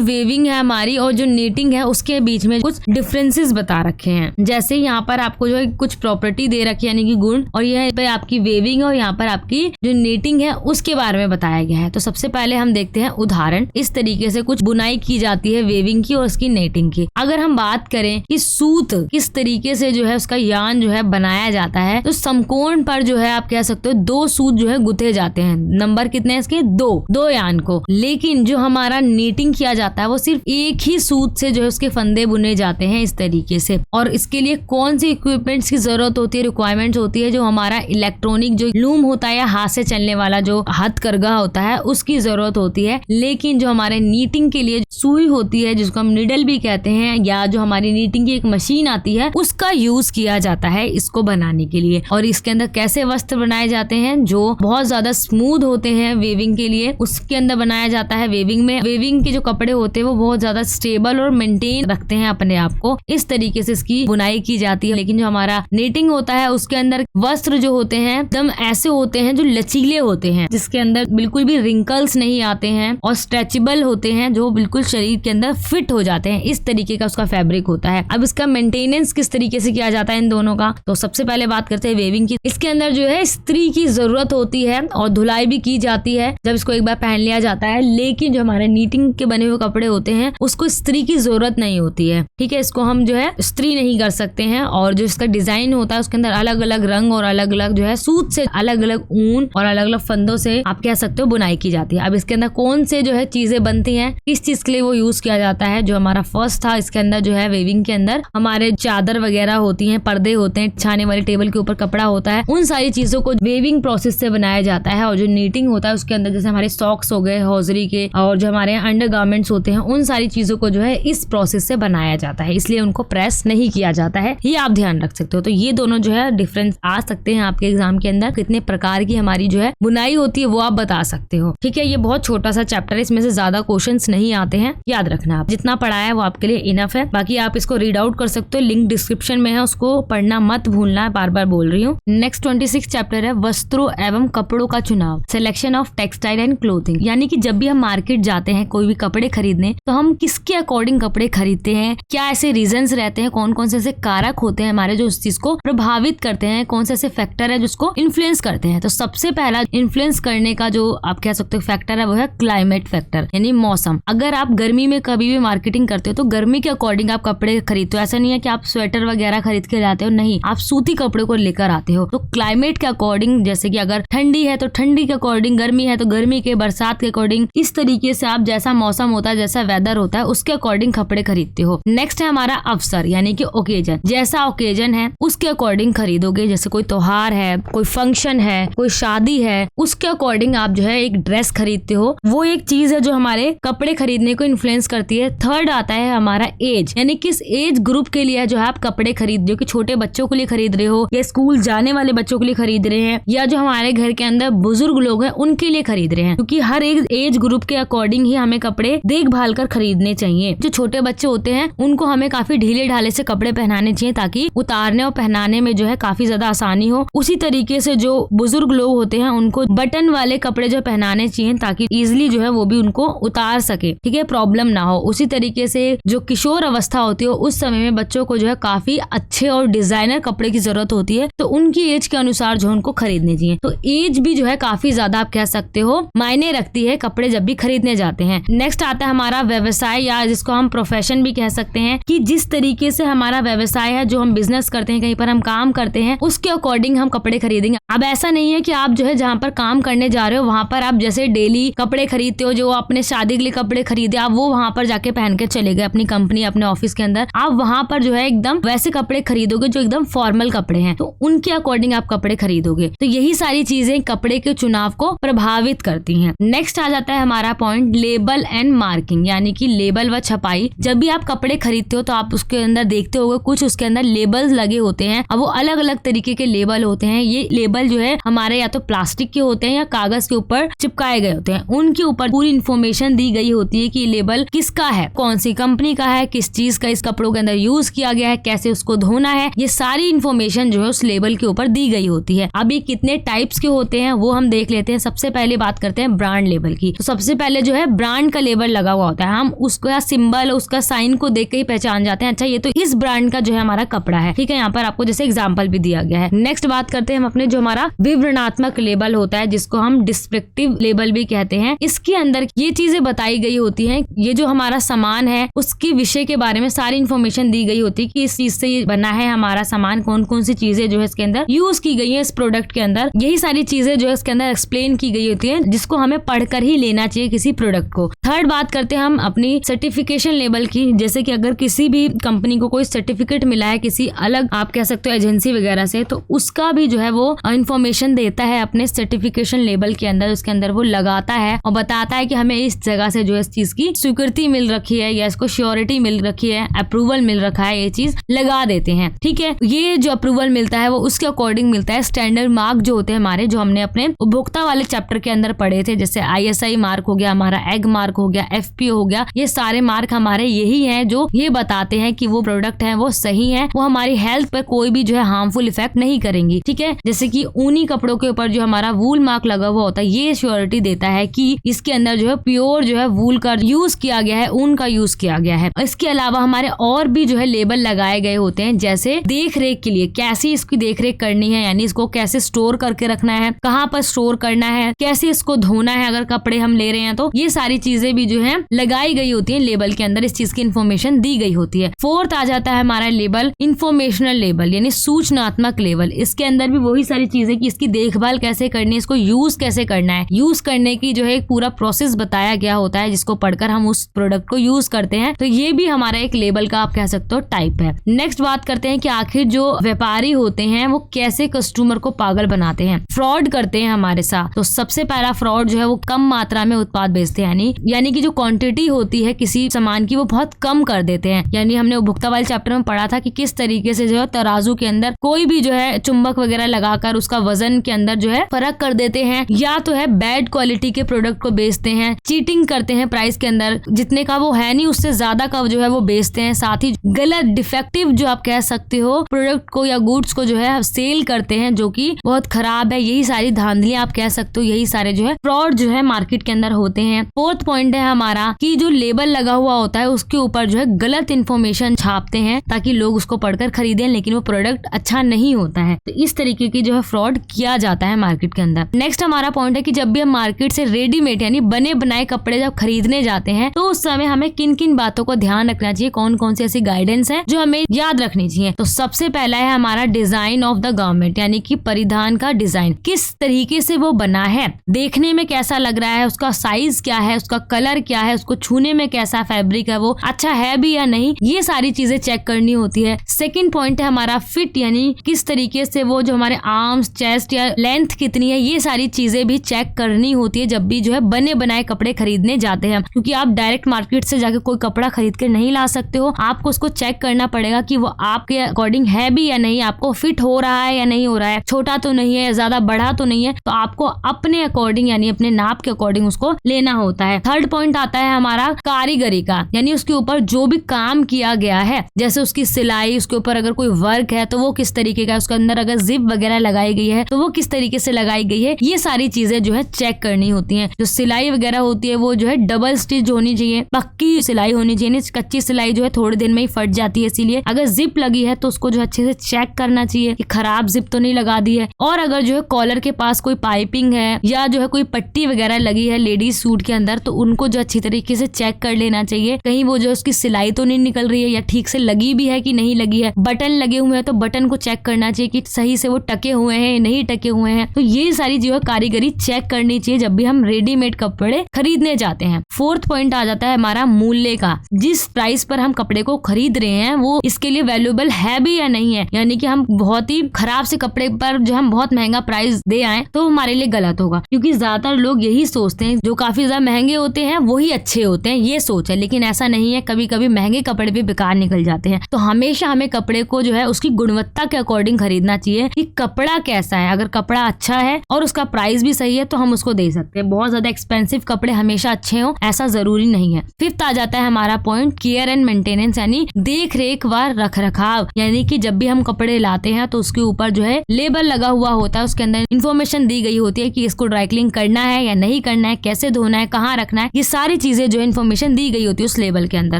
वेविंग है हमारी और जो नीटिंग है उसके बीच में कुछ डिफरेंसेस बता रखे हैं। जैसे यहाँ पर आपको जो है कुछ प्रॉपर्टी दे रखी है, यानी कि गुण, और यह पे आपकी वेविंग और यहाँ पर आपकी जो नीटिंग है उसके बारे में बताया गया है। तो सबसे पहले हम देखते हैं उदाहरण, इस तरीके से कुछ बुनाई की जाती है वेविंग की और उसकी नीटिंग की। अगर हम बात करें कि सूत किस तरीके से जो है उसका यान जो है बनाया जाता है, तो समकोण पर जो है आप कह सकते हो 2 सूत जो है गुथे जाते हैं। नंबर कितने हैं इसके? 2 यान को। लेकिन जो हमारा नीटिंग किया जाता है वो सिर्फ एक ही सूत से जो है उसके फंदे बुने जाते हैं इस तरीके से। और इसके लिए कौन सी इक्विपमेंट्स की जरूरत होती है, रिक्वायरमेंट्स होती है, जो हमारा इलेक्ट्रॉनिक जो लूम होता है या हाथ से चलने वाला जो हथकरघा होता है उसकी जरूरत होती है। लेकिन जो हमारे नीटिंग के लिए सुई होती है, जिसको हम निडल भी कहते हैं, या जो हमारी नीटिंग की एक मशीन आती है, उसका यूज किया जाता है इसको बनाने के लिए। और इसके अंदर कैसे वस्त्र बनाए जाते हैं जो बहुत ज्यादा स्मूथ होते हैं वेविंग के लिए, उसके अंदर बनाया जाता है। वेविंग में वेविंग के जो कपड़े होते हैं वो बहुत ज्यादा स्टेबल और मेंटेन रखते हैं अपने आप को, इस तरीके से इसकी बुनाई की जाती है। लेकिन जो हमारा नीटिंग होता है उसके अंदर वस्त्र जो होते हैं एकदम ऐसे होते हैं जो लचीले होते हैं, जिसके अंदर बिल्कुल भी रिंकल्स नहीं आते हैं, और स्ट्रेचेबल होते हैं, जो बिल्कुल शरीर के अंदर फिट हो जाते हैं। इस तरीके का उसका फैब्रिक होता है। अब इसका मेंटेनेंस किस तरीके से किया जाता है इन दोनों का, तो सबसे पहले बात करते हैं वेविंग की। इसके अंदर जो है इस्त्री की जरूरत होती है और धुलाई भी की जाती है जब इसको एक बार पहन लिया जाता है। लेकिन जो हमारे नीटिंग के बने हुए कपड़े होते हैं उसको इस्त्री की जरूरत नहीं होती है, ठीक है, इसको हम जो है इस्त्री नहीं कर सकते हैं। और जो इसका डिजाइन होता है उसके अंदर अलग अलग रंग और अलग अलग जो है सूत से, अलग अलग ऊन और अलग अलग फंदों से आप कह सकते हो बुनाई की जाती है। अब इसके अंदर कौन से जो है चीजें बनती हैं, किस चीज के लिए वो यूज किया जाता है, जो हमारा फर्स्ट था इसके अंदर जो है वेविंग के अंदर हमारे चादर वगैरह होती हैं, पर्दे होते हैं, छाने वाले टेबल के ऊपर कपड़ा होता है, उन सारी चीजों को वेविंग प्रोसेस से बनाया जाता है। और जो नीटिंग होता है उसके अंदर जैसे हमारे सॉक्स हो गए हौजरी के, और जो हमारे अंडर गारमेंट्स होते हैं, उन सारी चीजों को जो है इस प्रोसेस से बनाया जाता है, इसलिए उनको प्रेस नहीं किया जाता है। ये आप ध्यान रख सकते हो। तो ये दोनों जो है डिफरेंस आ सकते हैं आपके एग्जाम के अंदर, कितने प्रकार की हमारी जो है बुनाई होती है वो आप बता सकते हो, ठीक है। ये बहुत छोटा सा चैप्टर है, इसमें से ज्यादा क्वेश्चंस नहीं आते हैं, याद रखना। आप जितना पढ़ा है वो आपके लिए इनफ है, बाकी आप इसको रीड आउट कर सकते हो, लिंक डिस्क्रिप्शन में है, उसको पढ़ना मत भूलना, बार बार बोल रही हूँ। नेक्स्ट 26 चैप्टर है वस्त्रों एवं कपड़ों का चुनाव, selection of textile and clothing. यानी कि जब भी हम मार्केट जाते हैं कोई भी कपड़े खरीदने, तो हम किसके अकॉर्डिंग कपड़े खरीदते हैं, क्या ऐसे रीजंस रहते हैं, कौन कौन से ऐसे कारक होते हैं हमारे जो उस चीज को प्रभावित करते हैं, कौन से ऐसे फैक्टर है जिसको इन्फ्लुएंस करते हैं। तो सबसे पहला इन्फ्लुएंस करने का जो आप कह सकते हो फैक्टर है वो है क्लाइमेट फैक्टर, यानी मौसम। अगर आप गर्मी में कभी भी मार्केटिंग करते हो तो गर्मी के अकॉर्डिंग आप कपड़े खरीदते हो, ऐसा नहीं है कि आप स्वेटर वगैरह खरीद के लाते हो, नहीं, आप सूती कपड़े को लेकर आते हो। तो क्लाइमेट के अकॉर्डिंग, जैसे कि अगर ठंडी है तो ठंडी के अकॉर्डिंग, गर्मी है तो गर्मी के, बरसात के अकॉर्डिंग, इस तरीके से आप जैसा मौसम होता है, जैसा वेदर होता है, उसके अकॉर्डिंग कपड़े खरीदते हो। नेक्स्ट है हमारा अवसर यानी कि ओकेजन, जैसा ओकेजन है उसके अकॉर्डिंग खरीदोगे। जैसे कोई त्योहार है, कोई फंक्शन है, कोई शादी है, उसके अकॉर्डिंग आप जो है एक ड्रेस खरीदते हो। वो एक चीज है जो हमारे कपड़े खरीदने को इन्फ्लुएंस करती है। थर्ड आता है हमारा एज, यानी किस एज ग्रुप के लिए जो है आप कपड़े खरीद रहे हो, कि छोटे बच्चों के लिए खरीद रहे हो या स्कूल जाने वाले बच्चों के लिए खरीद रहे हैं, या जो हमारे घर के अंदर बुजुर्ग लोग हैं उनके लिए खरीद रहे हैं। क्योंकि हर एक एज ग्रुप के अकॉर्डिंग ही हमें कपड़े देखभाल कर खरीदने चाहिए। जो छोटे बच्चे होते हैं उनको हमें काफी ढीले ढाले से कपड़े पहनाने चाहिए ताकि उतारने और पहनाने में जो है काफी ज्यादा आसानी हो। उसी तरीके से जो बुजुर्ग लोग होते हैं उनको बटन वाले कपड़े जो पहनाने चाहिए ताकि इजिली जो है वो भी उनको उतार सके, ठीक है, प्रॉब्लम ना हो। उसी तरीके से जो किशोर अवस्था होती है उस समय में बच्चों को जो है काफी अच्छे और डिजाइनर कपड़े की जरूरत होती है, तो उनकी एज के अनुसार जो उनको खरीदने चाहिए। तो एज भी जो है काफी ज्यादा आप कह सकते हो मायने रखती है कपड़े जब भी खरीदने जाते हैं। नेक्स्ट आता है हमारा व्यवसाय, या जिसको हम प्रोफेशन भी कह सकते हैं, कि जिस तरीके से हमारा व्यवसाय है, जो हम बिजनेस करते हैं, कहीं पर हम काम करते हैं, उसके अकॉर्डिंग हम कपड़े खरीदेंगे। अब ऐसा नहीं है कि आप जो है जहाँ पर काम करने जा रहे हो वहां पर आप जैसे डेली कपड़े खरीदते हो, जो अपने शादी के लिए कपड़े खरीदे आप वो वहां पर जाके पहन के चले गए अपनी कंपनी, अपने ऑफिस के अंदर, आप वहां पर जो है एकदम वैसे कपड़े खरीदोगे जो एकदम फॉर्मल कपड़े हैं, तो उनके अकॉर्डिंग आप कपड़े खरीदोगे। तो यही सारी चीजें कपड़े के चुनाव को प्रभावित करती हैं। नेक्स्ट आ जाता है हमारा पॉइंट लेबल एंड मार्किंग, यानी कि लेबल व छपाई। जब भी आप कपड़े खरीदते हो तो आप उसके अंदर देखते होगे कुछ उसके अंदर लेबल्स लगे होते हैं। अब वो अलग अलग तरीके के लेबल होते हैं। ये लेबल जो है हमारे या तो प्लास्टिक के होते हैं या कागज के ऊपर चिपकाए गए होते हैं। उनके ऊपर पूरी इन्फॉर्मेशन दी गई होती है कि ये लेबल किसका है, कौन सी कंपनी का है, किस चीज का इस कपड़ों के अंदर यूज किया गया है, कैसे उसको धोना है, ये सारी इन्फॉर्मेशन जो है उस लेबल के ऊपर दी गई होती है। अब ये कितने टाइप्स के होते हैं वो हम देख लेते हैं। सबसे पहले बात करते हैं ब्रांड लेबल की। तो सबसे पहले जो है ब्रांड का लेबल लगा हुआ होता है, हम उसका सिंबल, उसका साइन को देख के ही पहचान जाते हैं, अच्छा ये तो इस ब्रांड का जो है हमारा कपड़ा है, ठीक है। यहाँ पर आपको जैसे एग्जाम्पल भी दिया गया है। नेक्स्ट बात करते हैं हम अपने जो हमारा विवरणात्मक लेबल होता है, जिसको हम डिस्क्रिप्टिव लेबल भी कहते हैं। इसके अंदर ये चीजें बताई गई होती हैं, ये जो हमारा सामान है उसके विषय के बारे में सारी इन्फॉर्मेशन दी गई होती है कि इस चीज से ये बना है हमारा सामान, कौन कौन सी चीजें जो है इसके अंदर यूज की गई है इस प्रोडक्ट के अंदर, यही सारी चीजें जो है इसके अंदर एक्सप्लेन की गई होती है, जिसको हमें पढ़कर ही लेना चाहिए किसी प्रोडक्ट को। थर्ड बात करते हैं हम अपनी सर्टिफिकेशन लेबल की। जैसे कि अगर किसी भी कंपनी को कोई सर्टिफिकेट मिला है किसी अलग आप कह सकते हो एजेंसी वगैरह से, तो उसका भी जो है वो इन्फॉर्मेशन देता है अपने सर्टिफिकेशन लेबल के अंदर। उसके अंदर वो लगाता है और बताता है कि हमें इस जगह से जो है इस चीज की स्वीकृति मिल रखी है या इसको श्योरिटी मिल रखी है, अप्रूवल मिल रखा है, ये चीज लगा देते हैं, ठीक है। ये जो अप्रूवल मिलता है वो उसके अकॉर्डिंग मिलता है। स्टैंडर्ड मार्क जो होते हैं हमारे, जो हमने अपने उपभोक्ता वाले चैप्टर के अंदर पढ़े थे, जैसे ISI मार्क हो गया, हमारा एग मार्क हो गया, FPO हो गया, ये सारे मार्क हमारे यही हैं जो ये बताते हैं कि वो प्रोडक्ट है वो सही है, वो हमारी हेल्थ पर कोई भी जो है हार्मफुल इफेक्ट नहीं करेंगी, ठीक है। जैसे कि ऊनी कपड़ों के ऊपर जो हमारा वूल मार्क लगा हुआ होता है, ये श्योरिटी देता है कि इसके अंदर जो है प्योर जो है वूल का यूज किया गया है, ऊन का यूज किया गया है। इसके अलावा हमारे और भी जो है लेबल लगाए गए होते हैं, जैसे देख रेख के लिए कैसे इसकी देख रेख करनी है, यानी इसको कैसे स्टोर करके रखना है, कहाँ पर स्टोर करना है, कैसे इसको धोना है अगर कपड़े हम ले रहे हैं तो, ये सारी चीजें भी जो है लगाई गई होती है लेबल के अंदर, इस चीज की इन्फॉर्मेशन दी गई होती है। फोर्थ आ जाता है हमारा लेबल इंफॉर्मेशनल लेबल, यानी सूचनात्मक लेबल। इसके अंदर भी वही सारी चीजें कि इसकी देखभाल कैसे करनी है, इसको यूज कैसे करना है, यूज करने की जो है एक पूरा प्रोसेस बताया गया होता है, जिसको पढ़कर हम उस प्रोडक्ट को यूज करते हैं। तो ये भी हमारा एक लेबल का आप कह सकते हो टाइप है। नेक्स्ट बात करते हैं कि आखिर जो व्यापारी होते हैं वो कैसे कस्टमर को पागल बनाते हैं, फ्रॉड करते हैं हमारे साथ। तो सबसे पहला फ्रॉड जो है वो कम मात्रा में उत्पाद बेचते हैं, यानी कि जो क्वांटिटी होती है किसी सामान की वो बहुत कम कर देते हैं। यानी हमने उपभोक्ता वाले चैप्टर में पढ़ा था कि किस तरीके से जो है तराजू के अंदर कोई भी जो है चुंबक वगैरह लगाकर उसका वजन के अंदर जो है फर्क कर देते हैं, या तो है बैड क्वालिटी के प्रोडक्ट को बेचते हैं, चीटिंग करते हैं प्राइस के अंदर, जितने का वो है नहीं उससे ज्यादा का जो है वो बेचते हैं। साथ ही गलत डिफेक्टिव जो आप कह सकते हो प्रोडक्ट को या गुड्स को जो है सेल करते हैं, जो कि बहुत खराब है। यही सारी धांधलियां आप कह सकते हो, यही सारे जो है फ्रॉड जो है मार्केट के अंदर होते हैं। फोर्थ पॉइंट पॉइंट है हमारा कि जो लेबल लगा हुआ होता है उसके ऊपर जो है गलत इन्फॉर्मेशन छापते हैं ताकि लोग उसको पढ़कर खरीदें, लेकिन वो प्रोडक्ट अच्छा नहीं होता है। तो इस तरीके की जो है फ्रॉड किया जाता है मार्केट के अंदर। नेक्स्ट हमारा पॉइंट है कि जब भी हम मार्केट से रेडीमेड यानी बने बनाए कपड़े जब खरीदने जाते हैं तो उस समय हमें किन किन बातों को ध्यान रखना चाहिए, कौन कौन सी ऐसी गाइडेंस है जो हमें याद रखनी चाहिए। तो सबसे पहला है हमारा डिजाइन ऑफ द गारमेंट, यानी कि परिधान का डिजाइन किस तरीके से वो बना है, देखने में कैसा लग रहा है, उसका साइज क्या है, उसका कलर क्या है, उसको छूने में कैसा फैब्रिक है, वो अच्छा है भी या नहीं, ये सारी चीजें चेक करनी होती है। सेकंड पॉइंट है हमारा फिट, यानी किस तरीके से वो जो हमारे आर्म्स, चेस्ट या लेंथ कितनी है, ये सारी चीजें भी चेक करनी होती है जब भी जो है बने बनाए कपड़े खरीदने जाते हैं। क्योंकि आप डायरेक्ट मार्केट से जाके कोई कपड़ा खरीद के नहीं ला सकते हो, आपको उसको चेक करना पड़ेगा कि वो आपके अकॉर्डिंग है भी या नहीं, आपको फिट हो रहा है या नहीं हो रहा है, छोटा तो नहीं है, ज्यादा बड़ा तो नहीं है। तो आपको अपने अकॉर्डिंग यानी अपने नाप के अकॉर्डिंग उसको लेना होता है। थर्ड पॉइंट आता है हमारा कारीगरी का, यानी उसके ऊपर जो भी काम किया गया है, जैसे उसकी सिलाई, उसके ऊपर अगर कोई वर्क है तो वो किस तरीके का, उसके अंदर अगर जिप वगैरह लगाई गई है तो वो किस तरीके से लगाई गई है, ये सारी चीजें जो है चेक करनी होती हैं। जो सिलाई वगैरह होती है वो जो है डबल स्टिच होनी चाहिए, पक्की सिलाई होनी चाहिए, कच्ची सिलाई जो है थोड़े दिन में ही फट जाती है। इसीलिए अगर जिप लगी है तो उसको जो अच्छे से चेक करना चाहिए कि खराब जिप तो नहीं लगा दी है। और अगर जो है कॉलर के पास कोई पाइपिंग है या जो है कोई पट्टी वगैरह लगी है लेडीज सूट के अंदर, तो उनको जो अच्छी तरीके से चेक कर लेना चाहिए, कहीं वो जो उसकी सिलाई तो नहीं निकल रही है या ठीक से लगी भी है कि नहीं लगी है। बटन लगे हुए हैं तो बटन को चेक करना चाहिए कि सही से वो टके हुए हैं नहीं टके हुए हैं। तो ये सारी जो है कारीगरी चेक करनी चाहिए जब भी हम रेडीमेड कपड़े खरीदने जाते हैं। फोर्थ पॉइंट आ जाता है हमारा मूल्य का, जिस प्राइस पर हम कपड़े को खरीद रहे हैं वो इसके लिए वैल्यूएबल है भी या नहीं है। यानी कि हम बहुत ही खराब से कपड़े पर जो हम बहुत महंगा प्राइस दे आए तो हमारे लिए गलत होगा, क्योंकि ज्यादातर लोग यही सोचते हैं जो काफी ज्यादा महंगे होते हैं वही अच्छे होते हैं, ये सोच है। लेकिन ऐसा नहीं है, कभी कभी महंगे कपड़े भी बेकार निकल जाते हैं। तो हमेशा हमें कपड़े को जो है उसकी गुणवत्ता के अकॉर्डिंग खरीदना चाहिए कि कपड़ा कैसा है। अगर कपड़ा अच्छा है और उसका प्राइस भी सही है तो हम उसको दे सकते हैं। बहुत ज्यादा एक्सपेंसिव कपड़े हमेशा अच्छे हो ऐसा जरूरी नहीं है। फिफ्थ आ जाता है हमारा पॉइंट केयर एंड मेंटेनेंस, यानी देख रेख व रख रखाव। यानी कि जब भी हम कपड़े लाते हैं तो उसके ऊपर जो है लेबल लगा हुआ होता है, उसके अंदर इन्फॉर्मेशन दी गई होती है कि इसको ड्राई क्लीन करना है या नहीं करना है, कैसे धोना है, कहाँ रखना है, ये सारी चीजें जो इन्फॉर्मेशन दी गई होती है उस लेबल के अंदर।